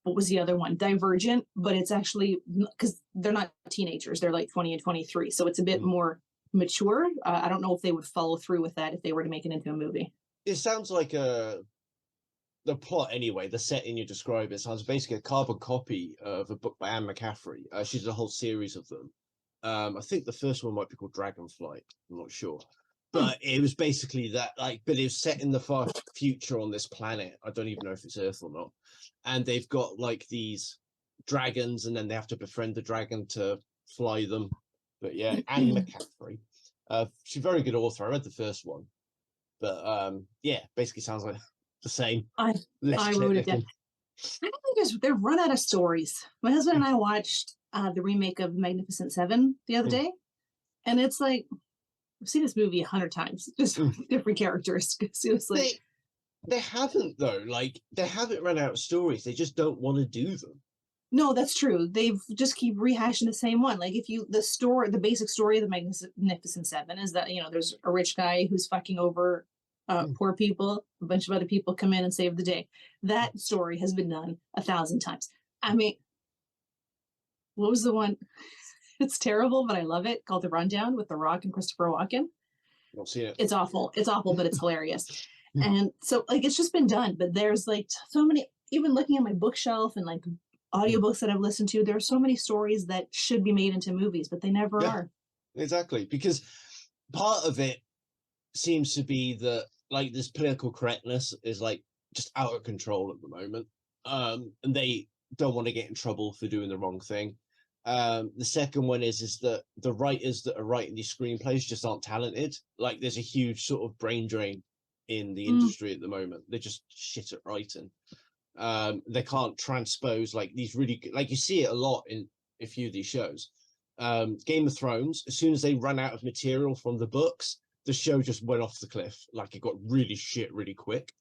[SPEAKER 2] What was the other one? Divergent, but it's actually because they're not teenagers; they're like 20 and 23, so it's a bit more mature. I don't know if they would follow through with that if they were to make it into a movie. It
[SPEAKER 1] sounds like the plot anyway. The setting you describe it sounds basically a carbon copy of a book by Anne McCaffrey. She did a whole series of them. I think the first one might be called Dragonflight. I'm not sure. But it was basically that, like, but it was set in the far future on this planet. I don't even know if it's Earth or not. And they've got like these dragons, and then they have to befriend the dragon to fly them. But yeah, Anne McCaffrey. She's a very good author. I read the first one. But yeah, basically sounds like the same.
[SPEAKER 2] I wrote it down. I don't think they've run out of stories. My husband and I watched the remake of Magnificent Seven the other day. And it's like, I've seen this movie 100 times, just different characters. It was like
[SPEAKER 1] They haven't though. Like they haven't run out of stories. They just don't want to do them.
[SPEAKER 2] No, that's true. They've just keep rehashing the same one. Like if you the basic story of the Magnificent Seven is that there's a rich guy who's fucking over poor people. A bunch of other people come in and save the day. That story has been done 1,000 times. I mean, what was the one? It's terrible, but I love it. Called The Rundown with The Rock and Christopher Walken.
[SPEAKER 1] I'll see it.
[SPEAKER 2] It's awful. It's awful, but it's hilarious. And so like it's just been done. But there's like so many. Even looking at my bookshelf and like audiobooks that I've listened to, there are so many stories that should be made into movies, but they never are.
[SPEAKER 1] Exactly, because part of it seems to be that like this political correctness is like just out of control at the moment, and they don't want to get in trouble for doing the wrong thing. The second one is that the writers that are writing these screenplays just aren't talented. Like there's a huge sort of brain drain in the industry at the moment. They're just shit at writing. They can't transpose like these really like you see it a lot in a few of these shows. Game of Thrones, as soon as they ran out of material from the books, the show just went off the cliff. Like it got really shit really quick.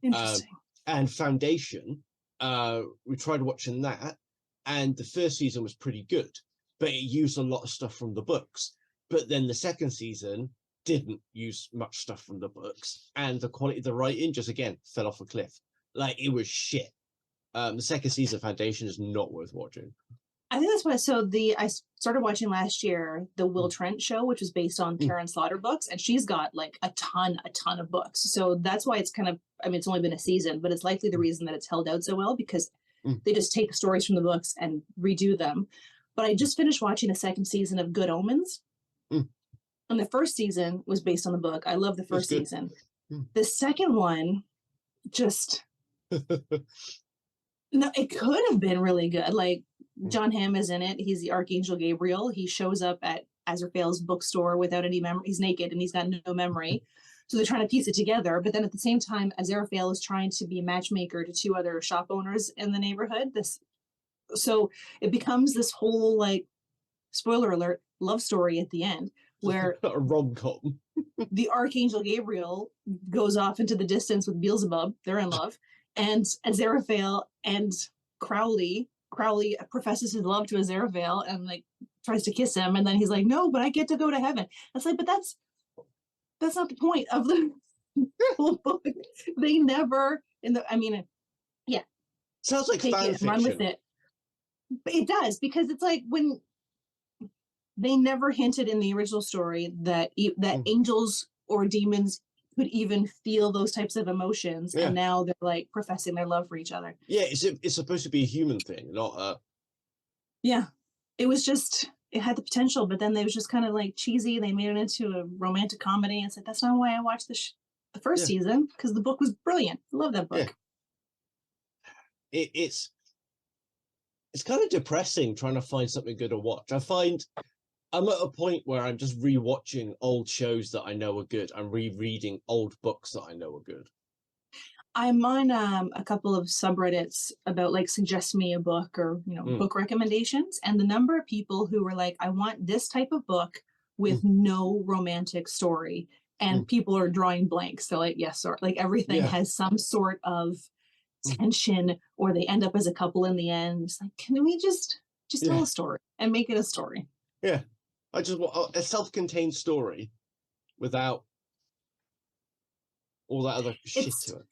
[SPEAKER 2] Interesting.
[SPEAKER 1] And Foundation, we tried watching that, and the first season was pretty good, but it used a lot of stuff from the books. But then the second season didn't use much stuff from the books, and the quality of the writing just again fell off a cliff. Like it was shit. The second season of Foundation is not worth watching.
[SPEAKER 2] I think that's what. I started watching last year the Will Trent show, which was based on Karen Slaughter books, and she's got like a ton of books. So that's why it's kind of. I mean, it's only been a season, but it's likely the reason that it's held out so well because they just take stories from the books and redo them. But I just finished watching a second season of Good Omens, and the first season was based on the book. I love the first season. The second one, just. No, it could have been really good. Like John Hamm is in it. He's the Archangel Gabriel. He shows up at Azrael's bookstore without any memory. He's naked and he's got no memory. So they're trying to piece it together. But then at the same time, Azrael is trying to be a matchmaker to two other shop owners in the neighborhood. So it becomes this whole like spoiler alert love story at the end where
[SPEAKER 1] a rom-com.
[SPEAKER 2] The Archangel Gabriel goes off into the distance with Beelzebub. They're in love. And Aziraphale and Crowley professes his love to Aziraphale and like tries to kiss him, and then he's like, "No, but I get to go to heaven." It's like, but that's not the point of the whole book. They never
[SPEAKER 1] Sounds like fan fiction.
[SPEAKER 2] Run with it. But it does, because it's like when they never hinted in the original story that angels or demons could even feel those types of emotions, and now they're like professing their love for each other.
[SPEAKER 1] Yeah, it's supposed to be a human thing, not a.
[SPEAKER 2] Yeah, it had the potential, but then they was just kind of like cheesy. They made it into a romantic comedy. It's like that's not why I watched the first season, because the book was brilliant. I love that book.
[SPEAKER 1] Yeah. It's kind of depressing trying to find something good to watch. I'm at a point where I'm just rewatching old shows that I know are good. I'm rereading old books that I know are good.
[SPEAKER 2] I'm on a couple of subreddits about like suggest me a book or book recommendations, and the number of people who were like, I want this type of book with no romantic story, and people are drawing blanks. So like yes, or like everything has some sort of tension, or they end up as a couple in the end. It's like, can we just tell a story and make it a story?
[SPEAKER 1] Yeah. I just want a self-contained story without all that other shit to it.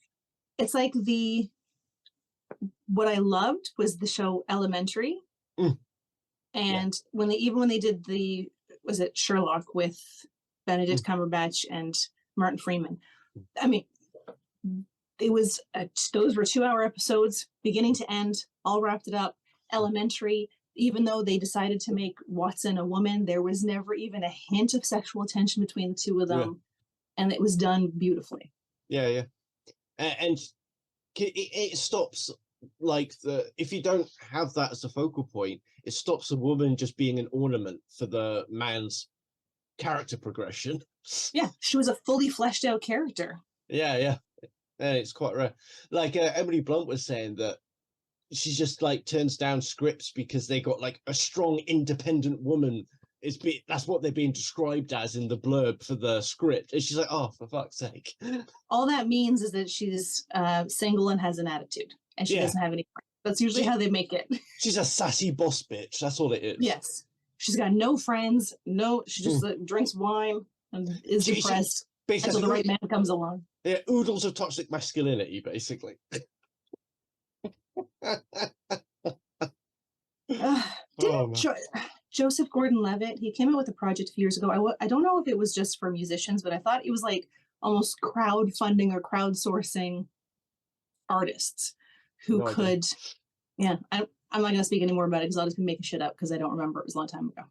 [SPEAKER 2] It's like what I loved was the show Elementary. And when they did was it Sherlock with Benedict Cumberbatch and Martin Freeman? I mean, it was those were 2-hour episodes, beginning to end, all wrapped it up. Elementary. Even though they decided to make Watson a woman, there was never even a hint of sexual tension between the two of them. And it was done beautifully.
[SPEAKER 1] Yeah. And it stops, like, if you don't have that as a focal point, it stops a woman just being an ornament for the man's character progression.
[SPEAKER 2] Yeah, she was a fully fleshed out character.
[SPEAKER 1] Yeah. And it's quite rare. Like, Emily Blunt was saying that she just like turns down scripts because they got like a strong independent woman that's what they're being described as in the blurb for the script. And she's like, oh, for fuck's sake.
[SPEAKER 2] All that means is that she's single and has an attitude, and she doesn't have any friends. That's usually how they make it.
[SPEAKER 1] She's a sassy boss bitch. That's all it is.
[SPEAKER 2] Yes. She's got no friends. No, she just drinks wine and is depressed until the right man comes along.
[SPEAKER 1] Yeah, oodles of toxic masculinity, basically.
[SPEAKER 2] Joseph Gordon-Levitt, he came out with a project a few years ago. I don't know if it was just for musicians, but I thought it was like almost crowdfunding or crowdsourcing artists who could. Yeah, I'm not going to speak any more about it because I'll just be making shit up because I don't remember. It was a long time ago.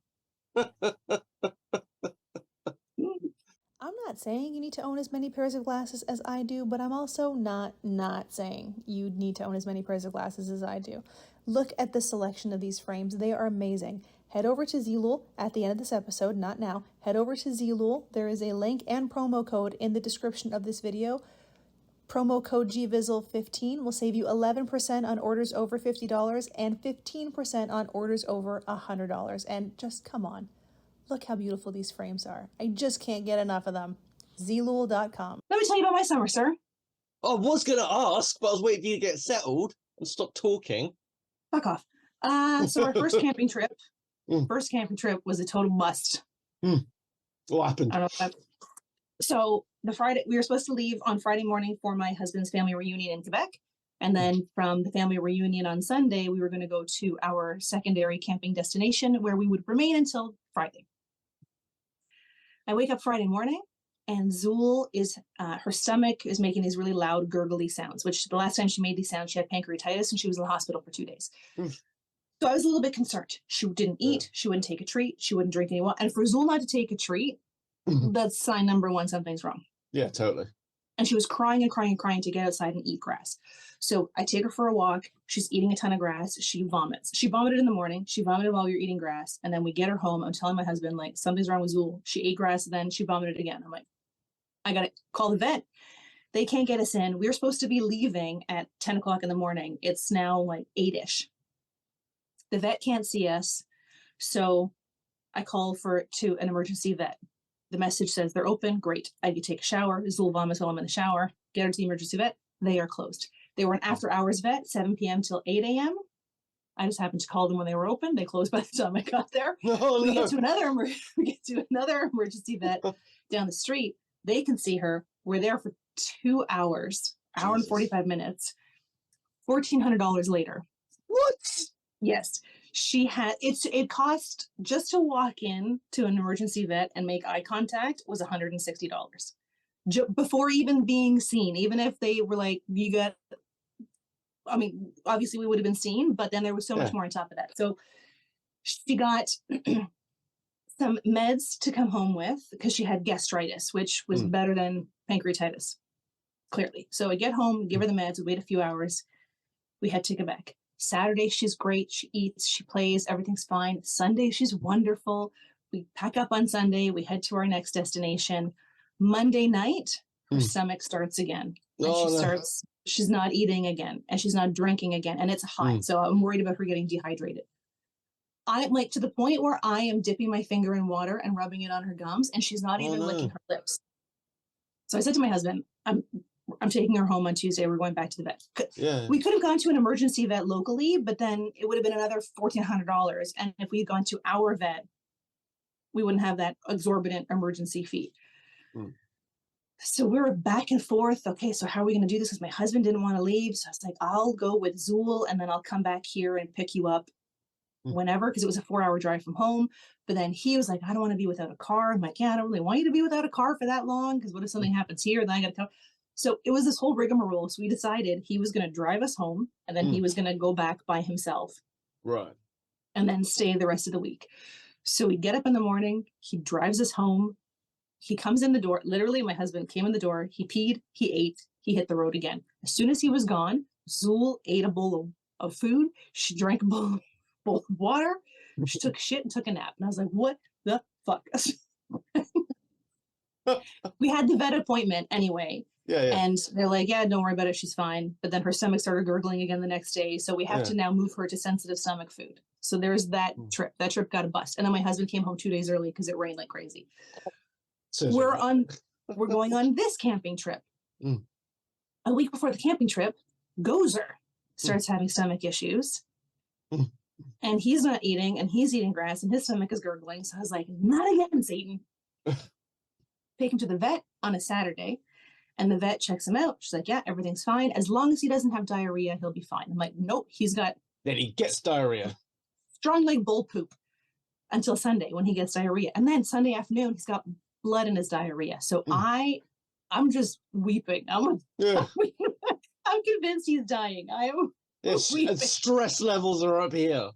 [SPEAKER 3] I'm not saying you need to own as many pairs of glasses as I do, but I'm also not saying you need to own as many pairs of glasses as I do. Look at the selection of these frames. They are amazing. Head over to GVizzle at the end of this episode, not now. Head over to GVizzle. There is a link and promo code in the description of this video. Promo code GVizzle15 will save you 11% on orders over $50 and 15% on orders over $100. And just come on. Look how beautiful these frames are. I just can't get enough of them. Zlul.com.
[SPEAKER 2] Let me tell you about my summer, sir.
[SPEAKER 1] I was going to ask, but I was waiting for you to get settled and stop talking.
[SPEAKER 2] Fuck off. So our first camping trip was a total bust.
[SPEAKER 1] What happened?
[SPEAKER 2] I don't know. So we were supposed to leave on Friday morning for my husband's family reunion in Quebec. And then from the family reunion on Sunday, we were going to go to our secondary camping destination where we would remain until Friday. I wake up Friday morning and Zool her stomach is making these really loud gurgly sounds, which the last time she made these sounds, she had pancreatitis and she was in the hospital for 2 days. So I was a little bit concerned. She didn't eat. She wouldn't take a treat. She wouldn't drink any water. And for Zool not to take a treat, that's sign number one, something's wrong.
[SPEAKER 1] Yeah, totally.
[SPEAKER 2] And she was crying and crying and crying to get outside and eat grass. So I take her for a walk. She's eating a ton of grass. She vomits. She vomited in the morning. She vomited while we were eating grass. And then we get her home. I'm telling my husband, like, something's wrong with Zool. She ate grass, then she vomited again. I'm like, I got to call the vet. They can't get us in. We were supposed to be leaving at 10 o'clock in the morning. It's now like 8-ish. The vet can't see us. So I call to an emergency vet. The message says they're open. Great. I could take a shower. Zool vomits while I'm in the shower. Get her to the emergency vet. They are closed. They were an after hours vet, 7 p.m. till 8 a.m. I just happened to call them when they were open. They closed by the time I got there. We get to another emergency vet down the street. They can see her. We're there for 2 hours, hour and 45 minutes. $1,400 later.
[SPEAKER 1] What?
[SPEAKER 2] Yes. It cost just to walk in to an emergency vet and make eye contact was $160 before even being seen. Even if they were like, obviously we would have been seen, but then there was so much more on top of that. So she got some meds to come home with because she had gastritis, which was better than pancreatitis, clearly. So I get home, give her the meds, we wait a few hours. We head to Quebec. Saturday, she's great. She eats, she plays, everything's fine. Sunday, she's wonderful. We pack up on Sunday. We head to our next destination. Monday night, her stomach starts again. And she's not eating again and she's not drinking again. And it's hot. So I'm worried about her getting dehydrated. I'm like to the point where I am dipping my finger in water and rubbing it on her gums and she's not even licking her lips. So I said to my husband, I'm taking her home on Tuesday. We're going back to the vet.
[SPEAKER 1] Yeah.
[SPEAKER 2] We could have gone to an emergency vet locally, but then it would have been another $1,400. And if we had gone to our vet, we wouldn't have that exorbitant emergency fee. So we were back and forth. Okay, so how are we going to do this? Because my husband didn't want to leave. So I was like, I'll go with Zool and then I'll come back here and pick you up whenever, because it was a 4-hour drive from home. But then he was like, I don't want to be without a car. I'm like, yeah, I don't really want you to be without a car for that long, because what if something happens here? Then I got to come. So it was this whole rigmarole. So we decided he was going to drive us home and then he was going to go back by himself.
[SPEAKER 1] Right.
[SPEAKER 2] And then stay the rest of the week. So we get up in the morning. He drives us home. He comes in the door. Literally, my husband came in the door. He peed. He ate. He hit the road again. As soon as he was gone, Zool ate a bowl of food. She drank a bowl of water. She took shit and took a nap. And I was like, what the fuck? We had the vet appointment anyway.
[SPEAKER 1] Yeah.
[SPEAKER 2] And they're like, yeah, don't worry about it. She's fine. But then her stomach started gurgling again the next day. So we have to now move her to sensitive stomach food. So there's that trip. That trip got a bust. And then my husband came home 2 days early because it rained like crazy.
[SPEAKER 1] So
[SPEAKER 2] We're going on this camping trip. A week before the camping trip, Gozer starts having stomach issues. And he's not eating, and he's eating grass, and his stomach is gurgling. So I was like, not again, Satan. Take him to the vet on a Saturday, and the vet checks him out. She's like, yeah, everything's fine. As long as he doesn't have diarrhea, he'll be fine. I'm like, nope, he's got...
[SPEAKER 1] Then he gets diarrhea.
[SPEAKER 2] Strong like bull poop until Sunday when he gets diarrhea. And then Sunday afternoon, he's got blood in his diarrhea. So I'm just weeping. I'm convinced he's dying.
[SPEAKER 1] And stress levels are up here.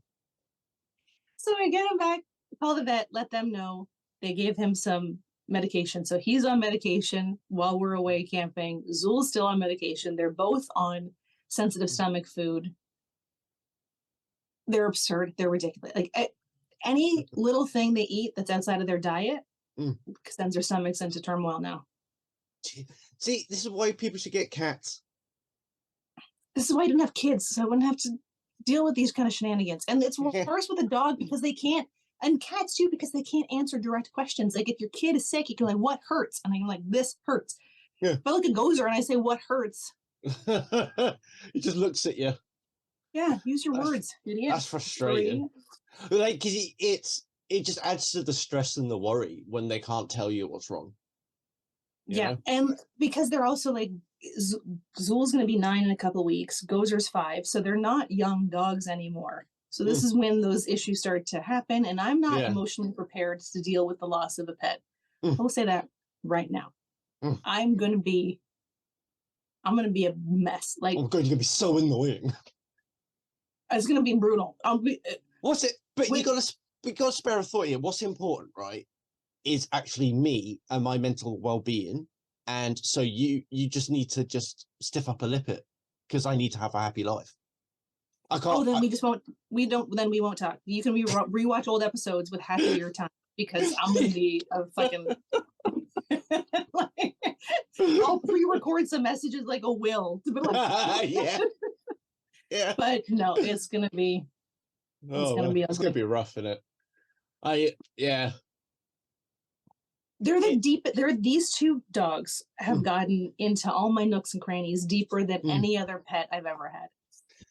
[SPEAKER 2] So I get him back, call the vet, let them know. They gave him some medication. So he's on medication while we're away camping. Zul's still on medication. They're both on sensitive stomach food. They're absurd. They're ridiculous. Like any little thing they eat that's outside of their diet sends their stomachs into turmoil now.
[SPEAKER 1] See, this is why people should get cats.
[SPEAKER 2] This is why I didn't have kids, so I wouldn't have to deal with these kind of shenanigans. And it's worse with a dog because they can't, and cats too, because they can't answer direct questions. Like if your kid is sick, you can like, what hurts? And I'm like, this hurts. Yeah. If I look at Gozer and I say, what hurts?
[SPEAKER 1] He just looks at you.
[SPEAKER 2] Yeah, use your words, idiot.
[SPEAKER 1] That's frustrating. Like, because it just adds to the stress and the worry when they can't tell you what's wrong.
[SPEAKER 2] Yeah, and because they're also like, Zul's going to be 9 in a couple of weeks, Gozer's 5, so they're not young dogs anymore. So this is when those issues start to happen, and I'm not emotionally prepared to deal with the loss of a pet. I will say that right now. I'm going to be a mess. Like,
[SPEAKER 1] oh god, you're going to be so annoying.
[SPEAKER 2] It's going to be brutal.
[SPEAKER 1] What's it? But we got to spare a thought here. What's important, right, is actually me and my mental well-being. And so you just need to just stiff up a lip it because I need to have a happy life. I can't.
[SPEAKER 2] Oh, then we won't talk. You can rewatch old episodes with half of your time because I'm going to be a fucking. Like, I'll pre-record some messages like a will. To be like,
[SPEAKER 1] yeah.
[SPEAKER 2] But no, it's gonna be. It's gonna
[SPEAKER 1] be rough, isn't it?
[SPEAKER 2] These two dogs have gotten into all my nooks and crannies deeper than any other pet I've ever had.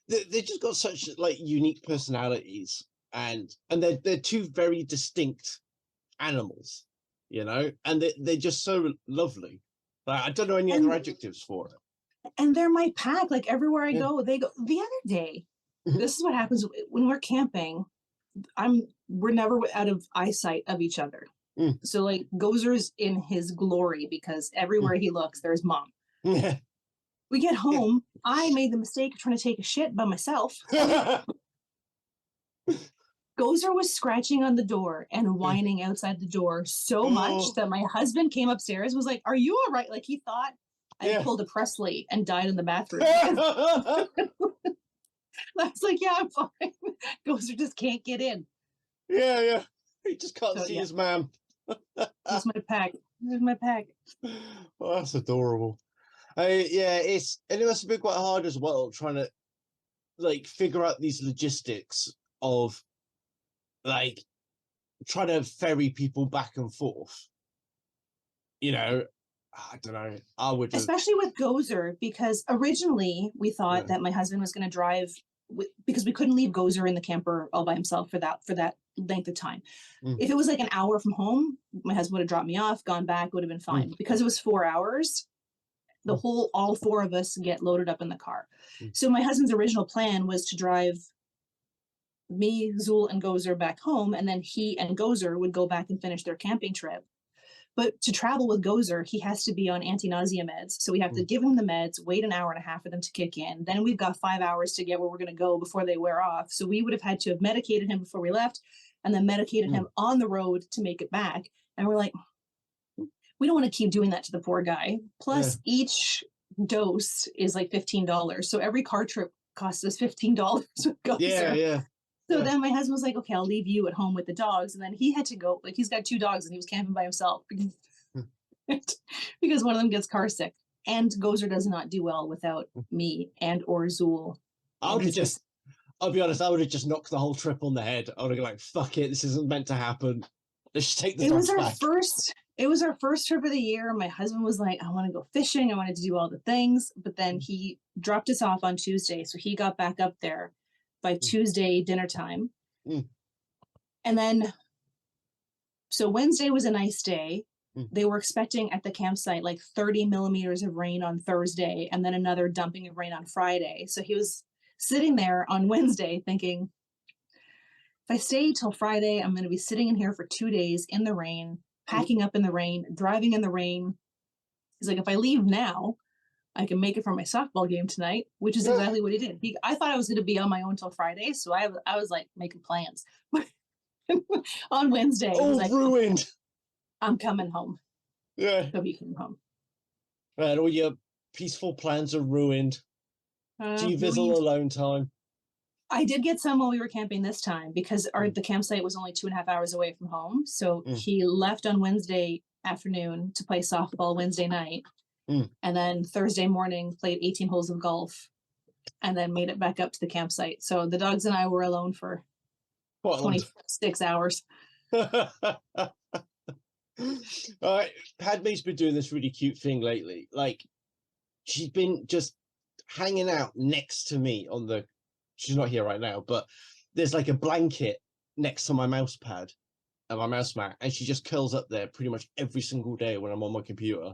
[SPEAKER 1] They just got such like unique personalities, and they're two very distinct animals, and they're just so lovely. Like, I don't know any other adjectives for it.
[SPEAKER 2] And they're my pack. Like everywhere I go, they go. The other day, this is what happens when we're camping. We're never out of eyesight of each other. So like Gozer's in his glory because everywhere he looks, there's mom. We get home. I made the mistake of trying to take a shit by myself. Gozer was scratching on the door and whining outside the door so much that my husband came upstairs, was like, "Are you all right?" Like he thought I pulled a Presley and died in the bathroom. I was like, "Yeah, I'm fine." Gozer just can't get in.
[SPEAKER 1] Yeah. He just can't see his man.
[SPEAKER 2] Here's my pack. Here's my pack.
[SPEAKER 1] Oh, that's adorable. It must have been quite hard as well trying to like figure out these logistics of like trying to ferry people back and forth. I don't know. I would
[SPEAKER 2] especially with Gozer, because originally we thought that my husband was going to drive because we couldn't leave Gozer in the camper all by himself for that length of time. If it was like an hour from home, my husband would have dropped me off, gone back, would have been fine. Because it was 4 hours, all 4 of us get loaded up in the car. So my husband's original plan was to drive me, Zul, and Gozer back home, and then he and Gozer would go back and finish their camping trip. But to travel with Gozer, he has to be on anti-nausea meds. So we have to give him the meds, wait an hour and a half for them to kick in. Then we've got 5 hours to get where we're going to go before they wear off. So we would have had to have medicated him before we left and then medicated him on the road to make it back. And we're like, we don't want to keep doing that to the poor guy. Plus, each dose is like $15. So every car trip costs us $15 with Gozer.
[SPEAKER 1] Yeah.
[SPEAKER 2] So then my husband was like, okay, I'll leave you at home with the dogs. And then he had to go, like he's got 2 dogs and he was camping by himself because one of them gets car sick. And Gozer does not do well without me and or Zul.
[SPEAKER 1] I I'll be honest, I would have just knocked the whole trip on the head. I would have been like, fuck it, this isn't meant to happen. Let's just take the dogs back.
[SPEAKER 2] It was our first trip of the year. My husband was like, I want to go fishing. I wanted to do all the things. But then he dropped us off on Tuesday. So he got back up there by Tuesday dinner time. And then, so Wednesday was a nice day. They were expecting at the campsite like 30 millimeters of rain on Thursday and then another dumping of rain on Friday. So he was sitting there on Wednesday thinking, if I stay till Friday, I'm going to be sitting in here for 2 days in the rain, packing up in the rain, driving in the rain. He's like, if I leave now, I can make it for my softball game tonight, which is exactly what he did. I thought I was going to be on my own till Friday, so I was like making plans. On Wednesday,
[SPEAKER 1] Oh,
[SPEAKER 2] was like,
[SPEAKER 1] ruined.
[SPEAKER 2] I'm coming home.
[SPEAKER 1] Yeah.
[SPEAKER 2] So he came home.
[SPEAKER 1] Right, all your peaceful plans are ruined. GVizzle alone time.
[SPEAKER 2] I did get some while we were camping this time because the campsite was only 2.5 hours away from home. So he left on Wednesday afternoon to play softball Wednesday night. And then Thursday morning played 18 holes of golf and then made it back up to the campsite. So the dogs and I were alone for 26 hours.
[SPEAKER 1] Padme's been doing this really cute thing lately. Like, she's been just hanging out next to me on the, she's not here right now, but there's like a blanket next to my mouse pad and my mouse mat, and she just curls up there pretty much every single day when I'm on my computer.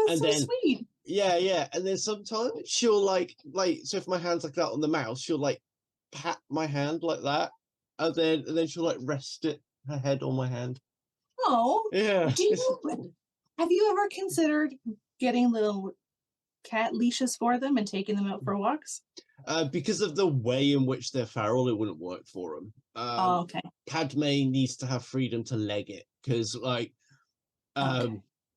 [SPEAKER 2] That's so sweet.
[SPEAKER 1] Yeah. And then sometimes she'll like, so if my hand's like that on the mouse, she'll like pat my hand like that. And then she'll like rest her head on my hand.
[SPEAKER 2] Oh.
[SPEAKER 1] Yeah.
[SPEAKER 2] Have you ever considered getting little cat leashes for them and taking them out for walks?
[SPEAKER 1] Because of the way in which they're feral, it wouldn't work for them.
[SPEAKER 2] Okay.
[SPEAKER 1] Padme needs to have freedom to leg it because,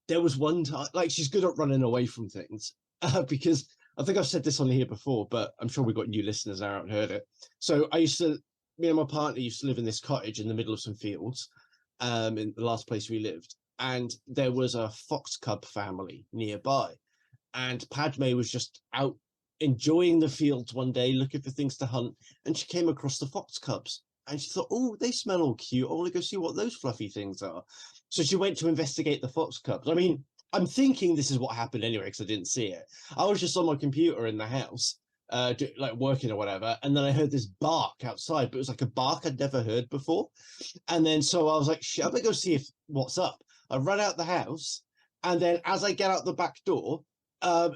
[SPEAKER 1] there was one time, like, she's good at running away from things. Because I think I've said this on here before, but I'm sure we've got new listeners now haven't heard it. So me and my partner used to live in this cottage in the middle of some fields, in the last place we lived, and there was a fox cub family nearby. And Padme was just out enjoying the fields one day, looking for things to hunt, and she came across the fox cubs. And she thought, oh, they smell all cute. I want to go see what those fluffy things are. So she went to investigate the fox cubs. I mean, I'm thinking this is what happened anyway, because I didn't see it. I was just on my computer in the house, like working or whatever, and then I heard this bark outside, but it was like a bark I'd never heard before. And then so I was like, shit, I better go see what's up. I run out the house, and then as I get out the back door,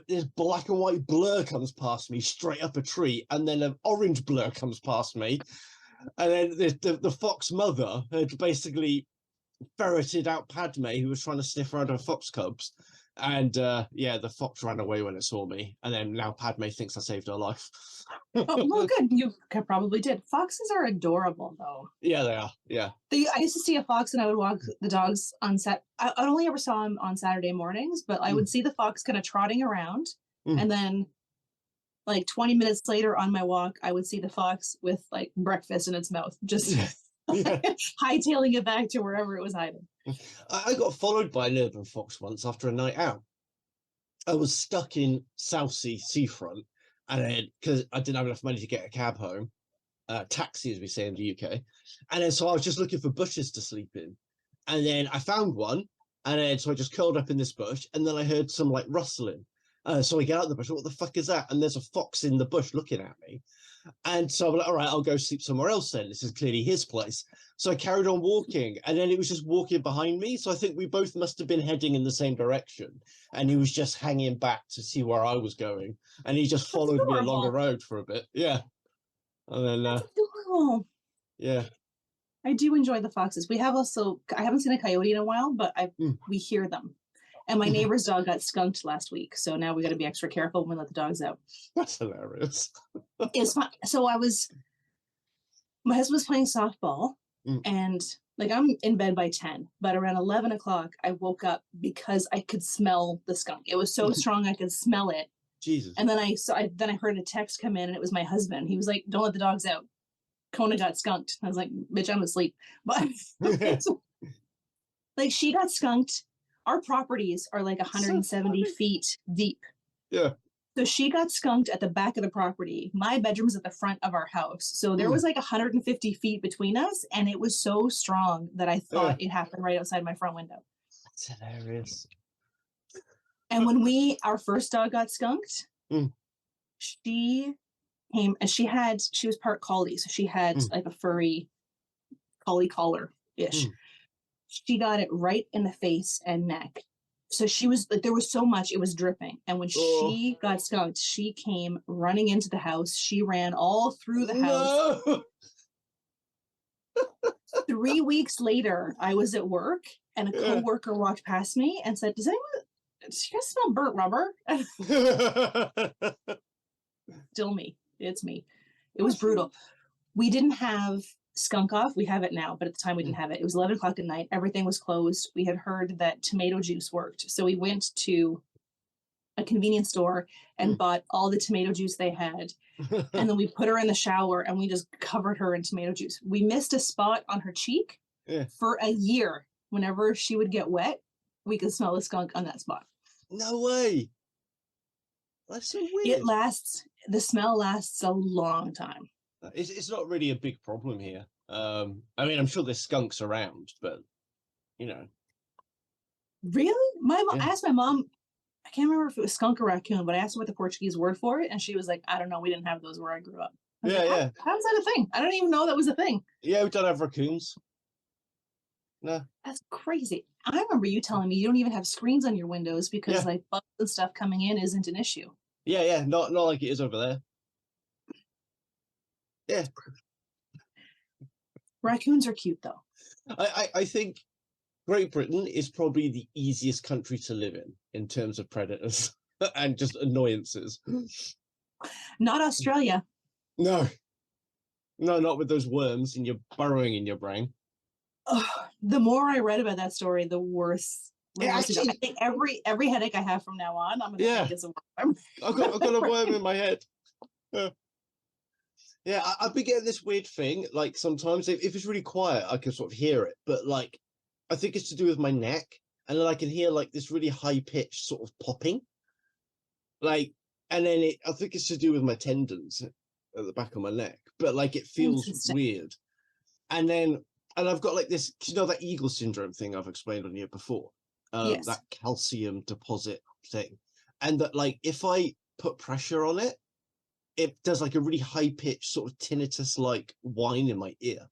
[SPEAKER 1] this black and white blur comes past me straight up a tree, and then an orange blur comes past me, and then the fox mother had basically ferreted out Padme, who was trying to sniff around her fox cubs, and the fox ran away when it saw me, and then now Padme thinks I saved her life.
[SPEAKER 2] Oh, well, good. You probably did. Foxes are adorable, though.
[SPEAKER 1] Yeah, they are. Yeah.
[SPEAKER 2] I used to see a fox, and I would walk the dogs on set. I only ever saw him on Saturday mornings, but I would see the fox kind of trotting around, and then, like 20 minutes later on my walk, I would see the fox with like breakfast in its mouth, just hightailing it back to wherever it was hiding.
[SPEAKER 1] I got followed by an urban fox once after a night out. I was stuck in Southsea seafront, and then because I didn't have enough money to get a cab home, taxi as we say in the UK, and then so I was just looking for bushes to sleep in, and then I found one, and then so I just curled up in this bush, and then I heard some like rustling. So I get out of the bush. What the fuck is that? And there's a fox in the bush looking at me. And so I'm like, all right, I'll go sleep somewhere else then. This is clearly his place. So I carried on walking, and then it was just walking behind me. So I think we both must have been heading in the same direction. And he was just hanging back to see where I was going. And he just followed me along the road for a bit. Yeah. And then,
[SPEAKER 2] That's adorable.
[SPEAKER 1] Yeah.
[SPEAKER 2] I do enjoy the foxes. I haven't seen a coyote in a while, but we hear them. And my neighbor's dog got skunked last week, so now we got to be extra careful when we let the dogs out.
[SPEAKER 1] That's hilarious.
[SPEAKER 2] It's fun. So my husband was playing softball, and like I'm in bed by 10, but around 11 o'clock, I woke up because I could smell the skunk. It was so strong I could smell it.
[SPEAKER 1] Jesus.
[SPEAKER 2] And then I heard a text come in, and it was my husband. He was like, "Don't let the dogs out. Kona got skunked." I was like, "Bitch, I'm asleep." But like she got skunked. Our properties are like 170 feet deep.
[SPEAKER 1] Yeah.
[SPEAKER 2] So she got skunked at the back of the property. My bedroom's at the front of our house. So there was like 150 feet between us. And it was so strong that I thought it happened right outside my front window.
[SPEAKER 1] That's hilarious.
[SPEAKER 2] And when our first dog got skunked, she came and she was part collie. So she had like a furry collie collar-ish. She got it right in the face and neck. So she was like, there was so much, it was dripping. And when she got skunked, she came running into the house. She ran all through the house.
[SPEAKER 1] No!
[SPEAKER 2] 3 weeks later, I was at work and a coworker walked past me and said, do you guys smell burnt rubber? Still me. It's me. It was brutal. We didn't have skunk off. We have it now, but at the time we didn't have it. It was 11 o'clock at night. Everything was closed. We had heard that tomato juice worked. So we went to a convenience store and bought all the tomato juice they had. And then we put her in the shower and we just covered her in tomato juice. We missed a spot on her cheek for a year. Whenever she would get wet, we could smell the skunk on that spot.
[SPEAKER 1] No way. That's so weird.
[SPEAKER 2] The smell lasts a long time.
[SPEAKER 1] It's not really a big problem here. I mean, I'm sure there's skunks around, but you know.
[SPEAKER 2] Really? I asked my mom, I can't remember if it was skunk or raccoon, but I asked her what the Portuguese word for it, and she was like, I don't know, we didn't have those where I grew up. How's that a thing? I don't even know that was a thing.
[SPEAKER 1] Yeah, we don't have raccoons. No.
[SPEAKER 2] That's crazy. I remember you telling me you don't even have screens on your windows because like bugs and stuff coming in isn't an issue.
[SPEAKER 1] Yeah, not like it is over there. Yeah.
[SPEAKER 2] Raccoons are cute though.
[SPEAKER 1] I think Great Britain is probably the easiest country to live in terms of predators and just annoyances.
[SPEAKER 2] Not Australia.
[SPEAKER 1] No, not with those worms and you're burrowing in your brain.
[SPEAKER 2] The more I read about that story, the worse. I think every headache I have from now on, I'm gonna think it's a worm.
[SPEAKER 1] I've got a worm in my head. Yeah, I've been getting this weird thing. Like sometimes, if it's really quiet, I can sort of hear it. But like, I think it's to do with my neck, and then I can hear like this really high pitched sort of popping. Like, and then I think it's to do with my tendons at the back of my neck. But like, it feels weird. And I've got like this, that eagle syndrome thing I've explained on here before. That calcium deposit thing, and that like if I put pressure on it, it does like a really high pitched sort of tinnitus like whine in my ear.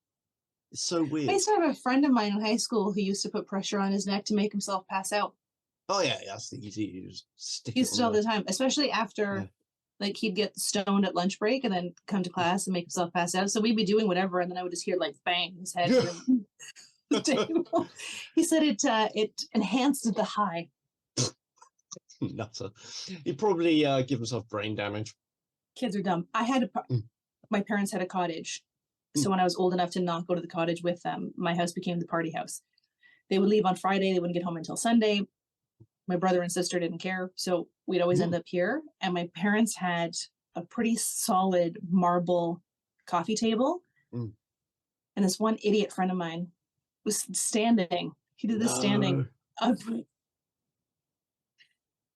[SPEAKER 1] It's so weird.
[SPEAKER 2] I used to have a friend of mine in high school who used to put pressure on his neck to make himself pass out.
[SPEAKER 1] Oh yeah, that's the easy. You just stick
[SPEAKER 2] he used to all the time, especially after like he'd get stoned at lunch break and then come to class and make himself pass out. So we'd be doing whatever, and then I would just hear like bang his head. The table. He said it enhanced the high.
[SPEAKER 1] Nutter. He'd probably give himself brain damage.
[SPEAKER 2] Kids are dumb. My parents had a cottage. So when I was old enough to not go to the cottage with them, my house became the party house. They would leave on Friday. They wouldn't get home until Sunday. My brother and sister didn't care. So we'd always end up here. And my parents had a pretty solid marble coffee table. And this one idiot friend of mine was standing. He did this standing up.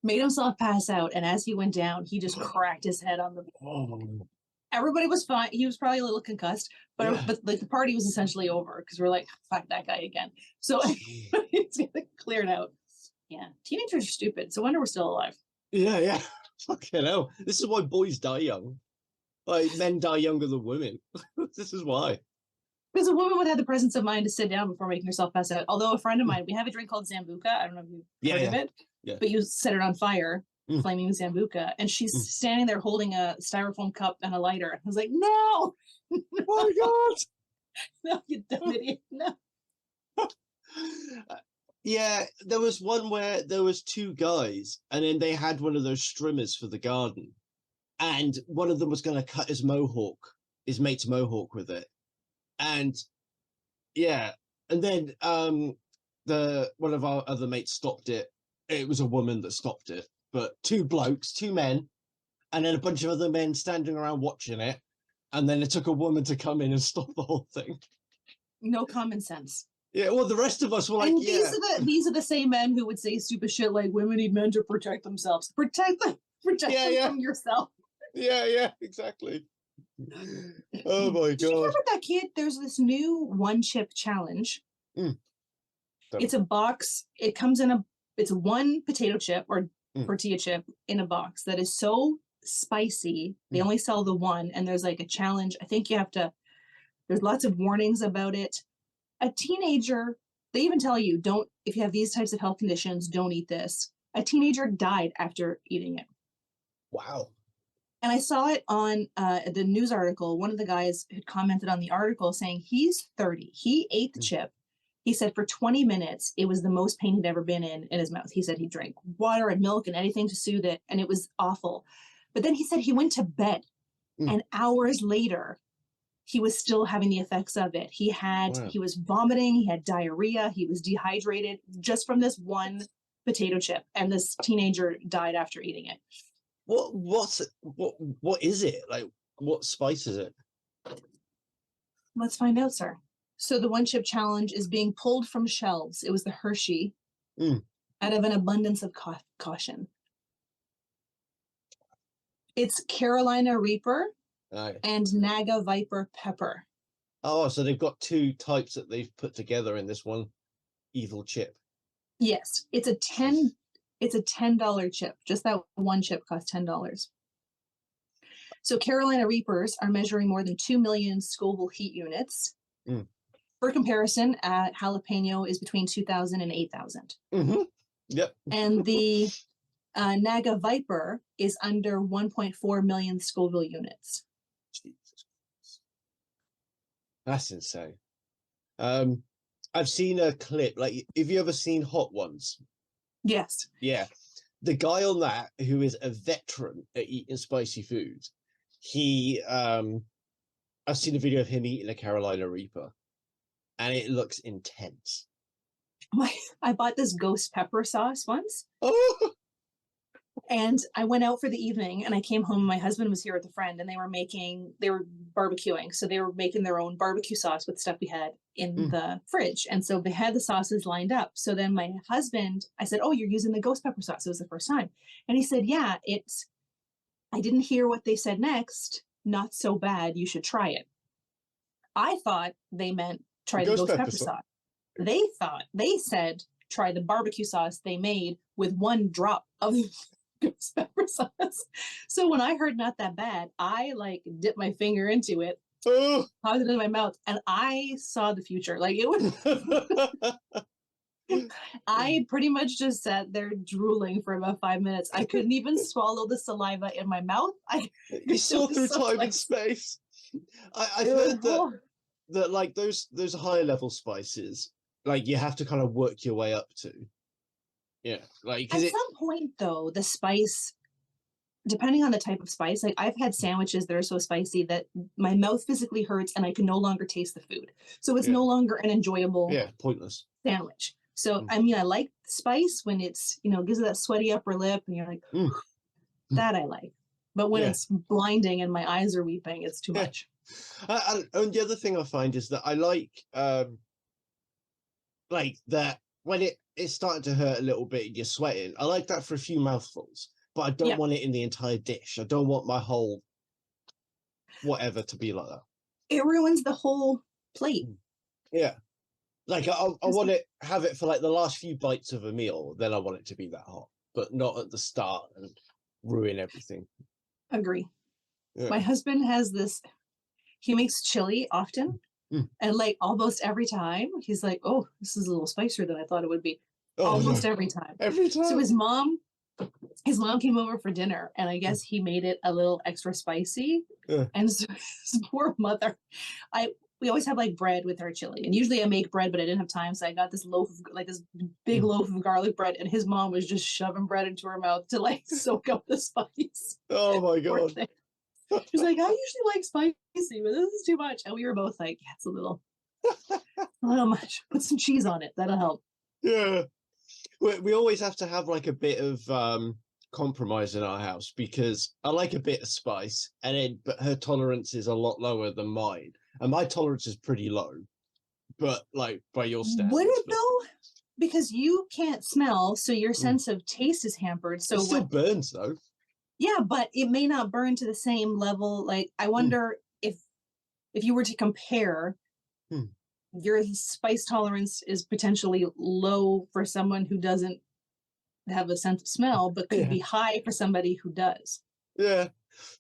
[SPEAKER 2] Made himself pass out. And as he went down, he just cracked his head on the Everybody was fine. He was probably a little concussed, but like the party was essentially over because we're like, fuck that guy again. So it's cleared out. Yeah, teenagers are stupid. So I wonder we're still alive.
[SPEAKER 1] Yeah. Fucking hell. This is why boys die young. Like men die younger than women. This is why.
[SPEAKER 2] Because a woman would have the presence of mind to sit down before making herself pass out. Although a friend of mine, we have a drink called Zambuca. I don't know if you've heard of it. Yeah. But you set it on fire. Flaming Zambuca, and she's standing there holding a styrofoam cup and a lighter. I was like, no!
[SPEAKER 1] Oh my god!
[SPEAKER 2] No, you dumb idiot! No.
[SPEAKER 1] Yeah, there was one where there was two guys, and then they had one of those trimmers for the garden, and one of them was going to cut his mate's mohawk with it, and and then one of our other mates stopped it. It was a woman that stopped it. But two men, and then a bunch of other men standing around watching it. And then it took a woman to come in and stop the whole thing.
[SPEAKER 2] No common sense.
[SPEAKER 1] Yeah, well, the rest of us were like,
[SPEAKER 2] these are the same men who would say stupid shit like women need men to protect themselves. Protect them. Protect them
[SPEAKER 1] yeah.
[SPEAKER 2] from yourself.
[SPEAKER 1] Yeah, exactly. Oh my
[SPEAKER 2] Did you hear
[SPEAKER 1] god.
[SPEAKER 2] about that kid? There's this new one chip challenge.
[SPEAKER 1] Mm.
[SPEAKER 2] It's a box. It comes in it's one potato chip or tortilla chip in a box that is so spicy. They only sell the one, and there's like a challenge. I think there's lots of warnings about it. A teenager, they even tell you, if you have these types of health conditions, don't eat this. A teenager died after eating it.
[SPEAKER 1] Wow.
[SPEAKER 2] And I saw it on the news article. One of the guys had commented on the article saying he's 30. He ate the chip. He said for 20 minutes, it was the most pain he'd ever been in his mouth. He said he drank water and milk and anything to soothe it, and it was awful. But then he said he went to bed, and hours later, he was still having the effects of it. He was vomiting, he had diarrhea, he was dehydrated just from this one potato chip, and this teenager died after eating it.
[SPEAKER 1] What is it? Like, what spice is it?
[SPEAKER 2] Let's find out, sir. So the one chip challenge is being pulled from shelves. It was the Hershey out of an abundance of caution. It's Carolina Reaper and Naga Viper pepper.
[SPEAKER 1] Oh, so they've got two types that they've put together in this one evil chip.
[SPEAKER 2] Yes, it's a $10 chip. Just that one chip costs $10. So Carolina Reapers are measuring more than 2 million Scoville heat units. For comparison, jalapeno is between 2,000 and 8,000.
[SPEAKER 1] Yep.
[SPEAKER 2] And the Naga Viper is under 1.4 million Scoville units.
[SPEAKER 1] Jesus Christ. That's insane. I've seen a clip. Like, have you ever seen Hot Ones?
[SPEAKER 2] Yes.
[SPEAKER 1] Yeah. The guy on that, who is a veteran at eating spicy food, I've seen a video of him eating a Carolina Reaper, and it looks intense.
[SPEAKER 2] I bought this ghost pepper sauce once.
[SPEAKER 1] Oh!
[SPEAKER 2] And I went out for the evening, and I came home. My husband was here with a friend, and they were barbecuing. So they were making their own barbecue sauce with stuff we had in the fridge. And so they had the sauces lined up. So then my husband, I said, "Oh, you're using the ghost pepper sauce." It was the first time. And he said, "Yeah, I didn't hear what they said next. Not so bad. You should try it." I thought they meant try the ghost pepper sauce. They said try the barbecue sauce they made with one drop of ghost pepper sauce. So when I heard not that bad, I dipped my finger into it, popped it in my mouth, and I saw the future. Like, it was I pretty much just sat there drooling for about 5 minutes. I couldn't even swallow the saliva in my mouth.
[SPEAKER 1] You saw through time and space. I've heard that like those higher level spices, like, you have to kind of work your way up to. Yeah, like,
[SPEAKER 2] at some point though, the spice, depending on the type of spice, like, I've had sandwiches that are so spicy that my mouth physically hurts and I can no longer taste the food. So it's no longer an enjoyable
[SPEAKER 1] pointless
[SPEAKER 2] sandwich. So I mean, I like spice when it's, gives it that sweaty upper lip and you're like, that I like. But when it's blinding and my eyes are weeping, it's too much.
[SPEAKER 1] And the other thing I find is that I like that when it's starting to hurt a little bit and you're sweating, I like that for a few mouthfuls, but I don't want it in the entire dish. I don't want my whole whatever to be like that. It
[SPEAKER 2] ruins the whole plate.
[SPEAKER 1] Yeah. Like, I want to have it for like the last few bites of a meal, then I want it to be that hot, but not at the start and ruin everything.
[SPEAKER 2] Agree. Yeah. My husband has this, he makes chili often, and like almost every time, he's like, "Oh, this is a little spicier than I thought it would be." Almost every time.
[SPEAKER 1] Every time.
[SPEAKER 2] So his mom came over for dinner, and I guess he made it a little extra spicy. And so his poor mother, we always have like bread with our chili, and usually I make bread, but I didn't have time, so I got this this big loaf of garlic bread, and his mom was just shoving bread into her mouth to like soak up the spice.
[SPEAKER 1] Oh my god!
[SPEAKER 2] She's like, "I usually like spicy, but this is too much," and we were both like, "Yeah, it's a little much. Put some cheese on it; that'll help."
[SPEAKER 1] Yeah, we always have to have like a bit of compromise in our house, because I like a bit of spice, but her tolerance is a lot lower than mine. And my tolerance is pretty low, but like by your standards.
[SPEAKER 2] Would it though? Because you can't smell, so your sense of taste is hampered. So
[SPEAKER 1] it still burns though.
[SPEAKER 2] Yeah, but it may not burn to the same level. Like, I wonder if you were to compare, your spice tolerance is potentially low for someone who doesn't have a sense of smell, but could be high for somebody who does.
[SPEAKER 1] Yeah.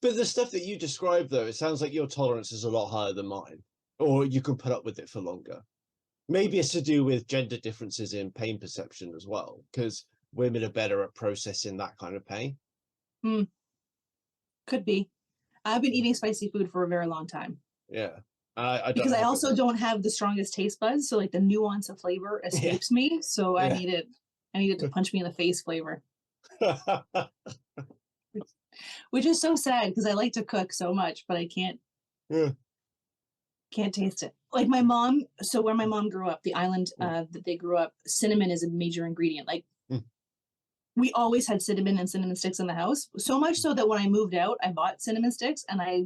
[SPEAKER 1] But the stuff that you described, though, it sounds like your tolerance is a lot higher than mine, or you can put up with it for longer. Maybe it's to do with gender differences in pain perception as well, because women are better at processing that kind of pain.
[SPEAKER 2] Could be. I've been eating spicy food for a very long time.
[SPEAKER 1] Yeah. I don't
[SPEAKER 2] because I also don't have the strongest taste buds, so like the nuance of flavor escapes me. So I needed to punch me in the face flavor, which is so sad because I like to cook so much, but I can't taste it. Like my mom. So where my mom grew up, the island that they grew up, cinnamon is a major ingredient. Like we always had cinnamon and cinnamon sticks in the house. So much so that when I moved out, I bought cinnamon sticks, and I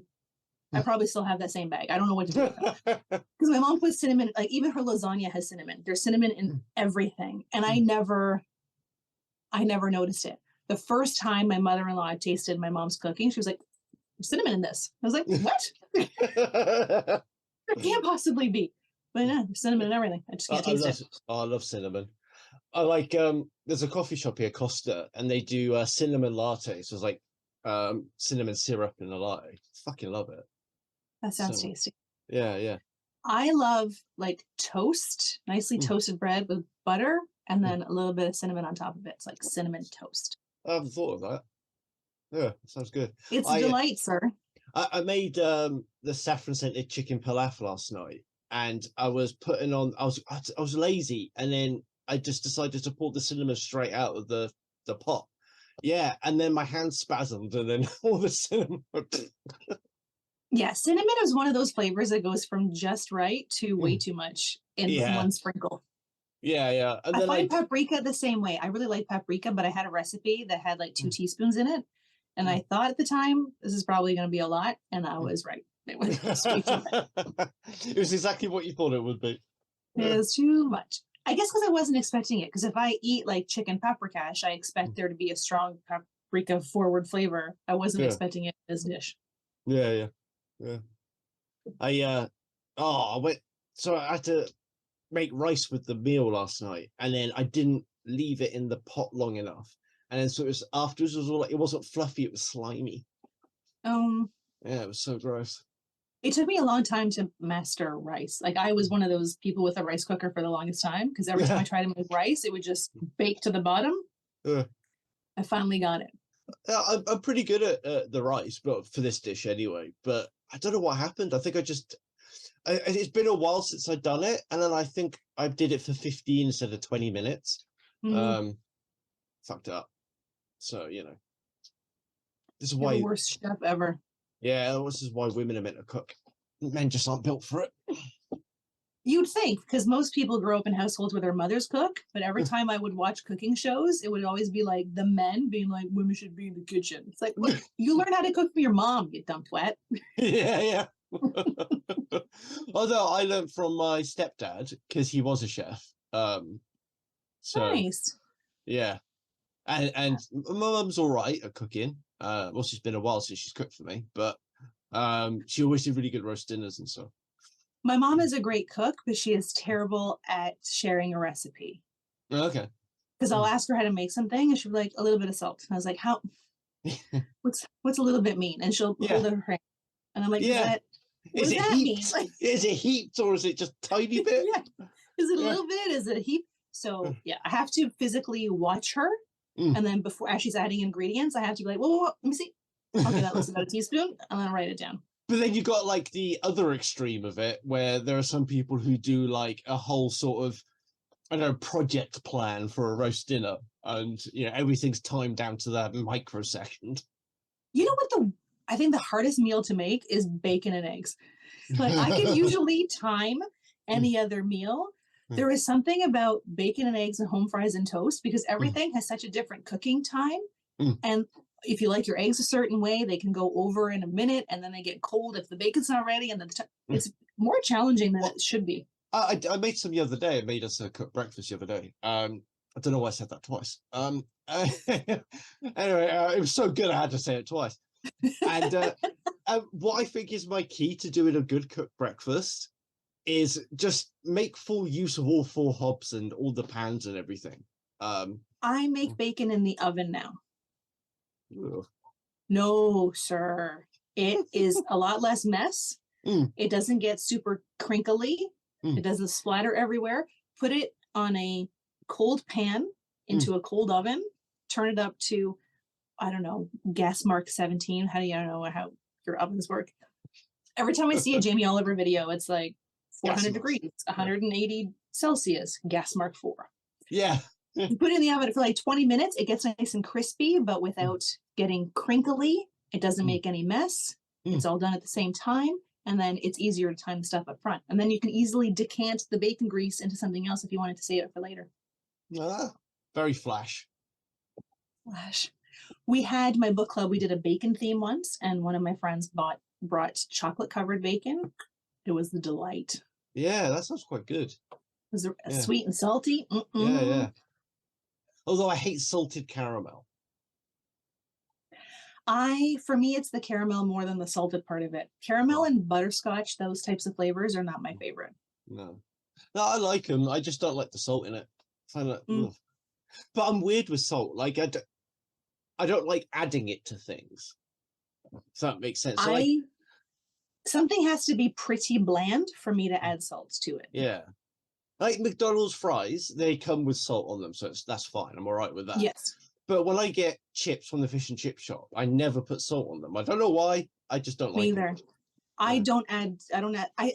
[SPEAKER 2] probably still have that same bag. I don't know what to do with them. Because my mom puts cinnamon, like even her lasagna has cinnamon. There's cinnamon in everything. And I never noticed it. The first time my mother-in-law tasted my mom's cooking, she was like, "There's cinnamon in this." I was like, "What?" It can't possibly be. But yeah, there's cinnamon in everything. I just can't taste it.
[SPEAKER 1] I love cinnamon. I like, there's a coffee shop here, Accosted, and they do cinnamon lattes. So it's like cinnamon syrup in a latte. Fucking love it.
[SPEAKER 2] That sounds tasty.
[SPEAKER 1] Yeah.
[SPEAKER 2] I love like toast, nicely toasted bread with butter, and then a little bit of cinnamon on top of it. It's like cinnamon toast.
[SPEAKER 1] I haven't thought of that. Yeah, sounds good.
[SPEAKER 2] It's a delight, sir.
[SPEAKER 1] I made the saffron scented chicken pilaf last night, and I was putting on. I was lazy, and then I just decided to pull the cinnamon straight out of the pot. Yeah, and then my hand spasmed, and then all the cinnamon.
[SPEAKER 2] Yeah, cinnamon is one of those flavors that goes from just right to way too much in one sprinkle.
[SPEAKER 1] Yeah. And
[SPEAKER 2] I
[SPEAKER 1] then
[SPEAKER 2] find paprika the same way. I really like paprika, but I had a recipe that had like 2 teaspoons in it. And I thought at the time, this is probably going to be a lot. And I was right. It was way too much.
[SPEAKER 1] It was exactly what you thought it would be.
[SPEAKER 2] It was too much. I guess because I wasn't expecting it. Because if I eat like chicken paprikash, I expect there to be a strong paprika forward flavor. I wasn't expecting it in this dish.
[SPEAKER 1] Yeah. I went, so I had to make rice with the meal last night, and then I didn't leave it in the pot long enough, and then so it was afterwards, it was all like, it wasn't fluffy, it was slimy. Yeah, it was so gross.
[SPEAKER 2] It took me a long time to master rice. Like I was one of those people with a rice cooker for the longest time, because every time I tried to make rice, it would just bake to the bottom. I finally got it.
[SPEAKER 1] I'm pretty good at the rice, but for this dish anyway. But I don't know what happened. I think it's been a while since I've done it, and then I think I did it for 15 instead of 20 minutes. Fucked up. So this is why
[SPEAKER 2] the worst chef ever.
[SPEAKER 1] Yeah, this is why women are meant to cook. Men just aren't built for it.
[SPEAKER 2] You'd think, because most people grow up in households where their mothers cook, but every time I would watch cooking shows, it would always be like the men being like, "Women should be in the kitchen." It's like, look, you learn how to cook from your mom, you dumb twat.
[SPEAKER 1] Yeah. Although I learned from my stepdad, because he was a chef. So
[SPEAKER 2] nice.
[SPEAKER 1] Yeah. And my mum's all right at cooking. Well, she's been a while since she's cooked for me, but she always did really good roast dinners and stuff.
[SPEAKER 2] My mom is a great cook, but she is terrible at sharing a recipe.
[SPEAKER 1] Okay.
[SPEAKER 2] Because I'll ask her how to make something, and she'll be like, "A little bit of salt." And I was like, "How? What's a little bit mean?" And she'll hold her hand, and I'm like, "What does that mean? Like,
[SPEAKER 1] is it heaped or is it just tiny bit?
[SPEAKER 2] Is it a little bit? Is it a heap?" So I have to physically watch her, and then before, as she's adding ingredients, I have to be like, "Whoa, let me see." Okay, that looks about a teaspoon, and then write it down.
[SPEAKER 1] But then you got like the other extreme of it, where there are some people who do like a whole sort of, I don't know, project plan for a roast dinner, and everything's timed down to that microsecond.
[SPEAKER 2] You know what I think the hardest meal to make is bacon and eggs. Like I can usually time any other meal. There is something about bacon and eggs and home fries and toast, because everything has such a different cooking time. And if you like your eggs a certain way, they can go over in a minute, and then they get cold if the bacon's not ready, and then it's more challenging than it should be.
[SPEAKER 1] I made some the other day. I made us a cooked breakfast the other day. I I don't know why I said that twice. Anyway, it was so good I had to say it twice. And what I think is my key to doing a good cooked breakfast is just make full use of all 4 hobs and all the pans and everything.
[SPEAKER 2] I make bacon in the oven now.
[SPEAKER 1] Ugh.
[SPEAKER 2] No, sir. It is a lot less mess. It doesn't get super crinkly. It doesn't splatter everywhere. Put it on a cold pan into a cold oven. Turn it up to, I don't know, gas mark 17. How do you know how your ovens work? Every time I see a Jamie Oliver video, it's like 400 degrees, 180 Celsius, gas mark 4.
[SPEAKER 1] Yeah.
[SPEAKER 2] You put it in the oven for like 20 minutes. It gets nice and crispy, but without getting crinkly. It doesn't make any mess. It's all done at the same time. And then it's easier to time the stuff up front. And then you can easily decant the bacon grease into something else if you wanted to save it for later.
[SPEAKER 1] Very flash.
[SPEAKER 2] Flash. We had my book club. We did a bacon theme once, and one of my friends brought chocolate covered bacon. It was the delight.
[SPEAKER 1] Yeah, that sounds quite good.
[SPEAKER 2] It was sweet and salty.
[SPEAKER 1] Yeah. Although I hate salted caramel.
[SPEAKER 2] For me, it's the caramel more than the salted part of it. Caramel and butterscotch, those types of flavors are not my favorite.
[SPEAKER 1] No, I like them. I just don't like the salt in it. But I'm weird with salt. Like I don't like adding it to things. So that makes sense. So
[SPEAKER 2] something has to be pretty bland for me to add salts to it.
[SPEAKER 1] Yeah. Like McDonald's fries, they come with salt on them, so that's fine. I'm all right with that.
[SPEAKER 2] Yes.
[SPEAKER 1] But when I get chips from the fish and chip shop, I never put salt on them. I don't know why. I just don't like it.
[SPEAKER 2] Neither. I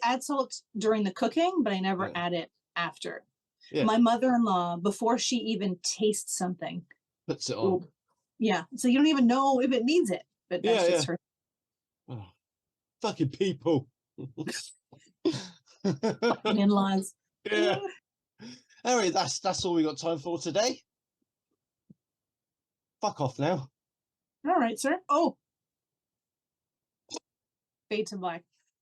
[SPEAKER 2] add salt during the cooking, but I never add it after. Yeah. My mother-in-law, before she even tastes something,
[SPEAKER 1] puts it on.
[SPEAKER 2] Yeah. So you don't even know if it needs it. But that's just her.
[SPEAKER 1] Oh, fucking people.
[SPEAKER 2] In-laws.
[SPEAKER 1] Yeah. Anyway, that's all we got time for today. Fuck off now.
[SPEAKER 2] All right, sir. Oh. Fade to black.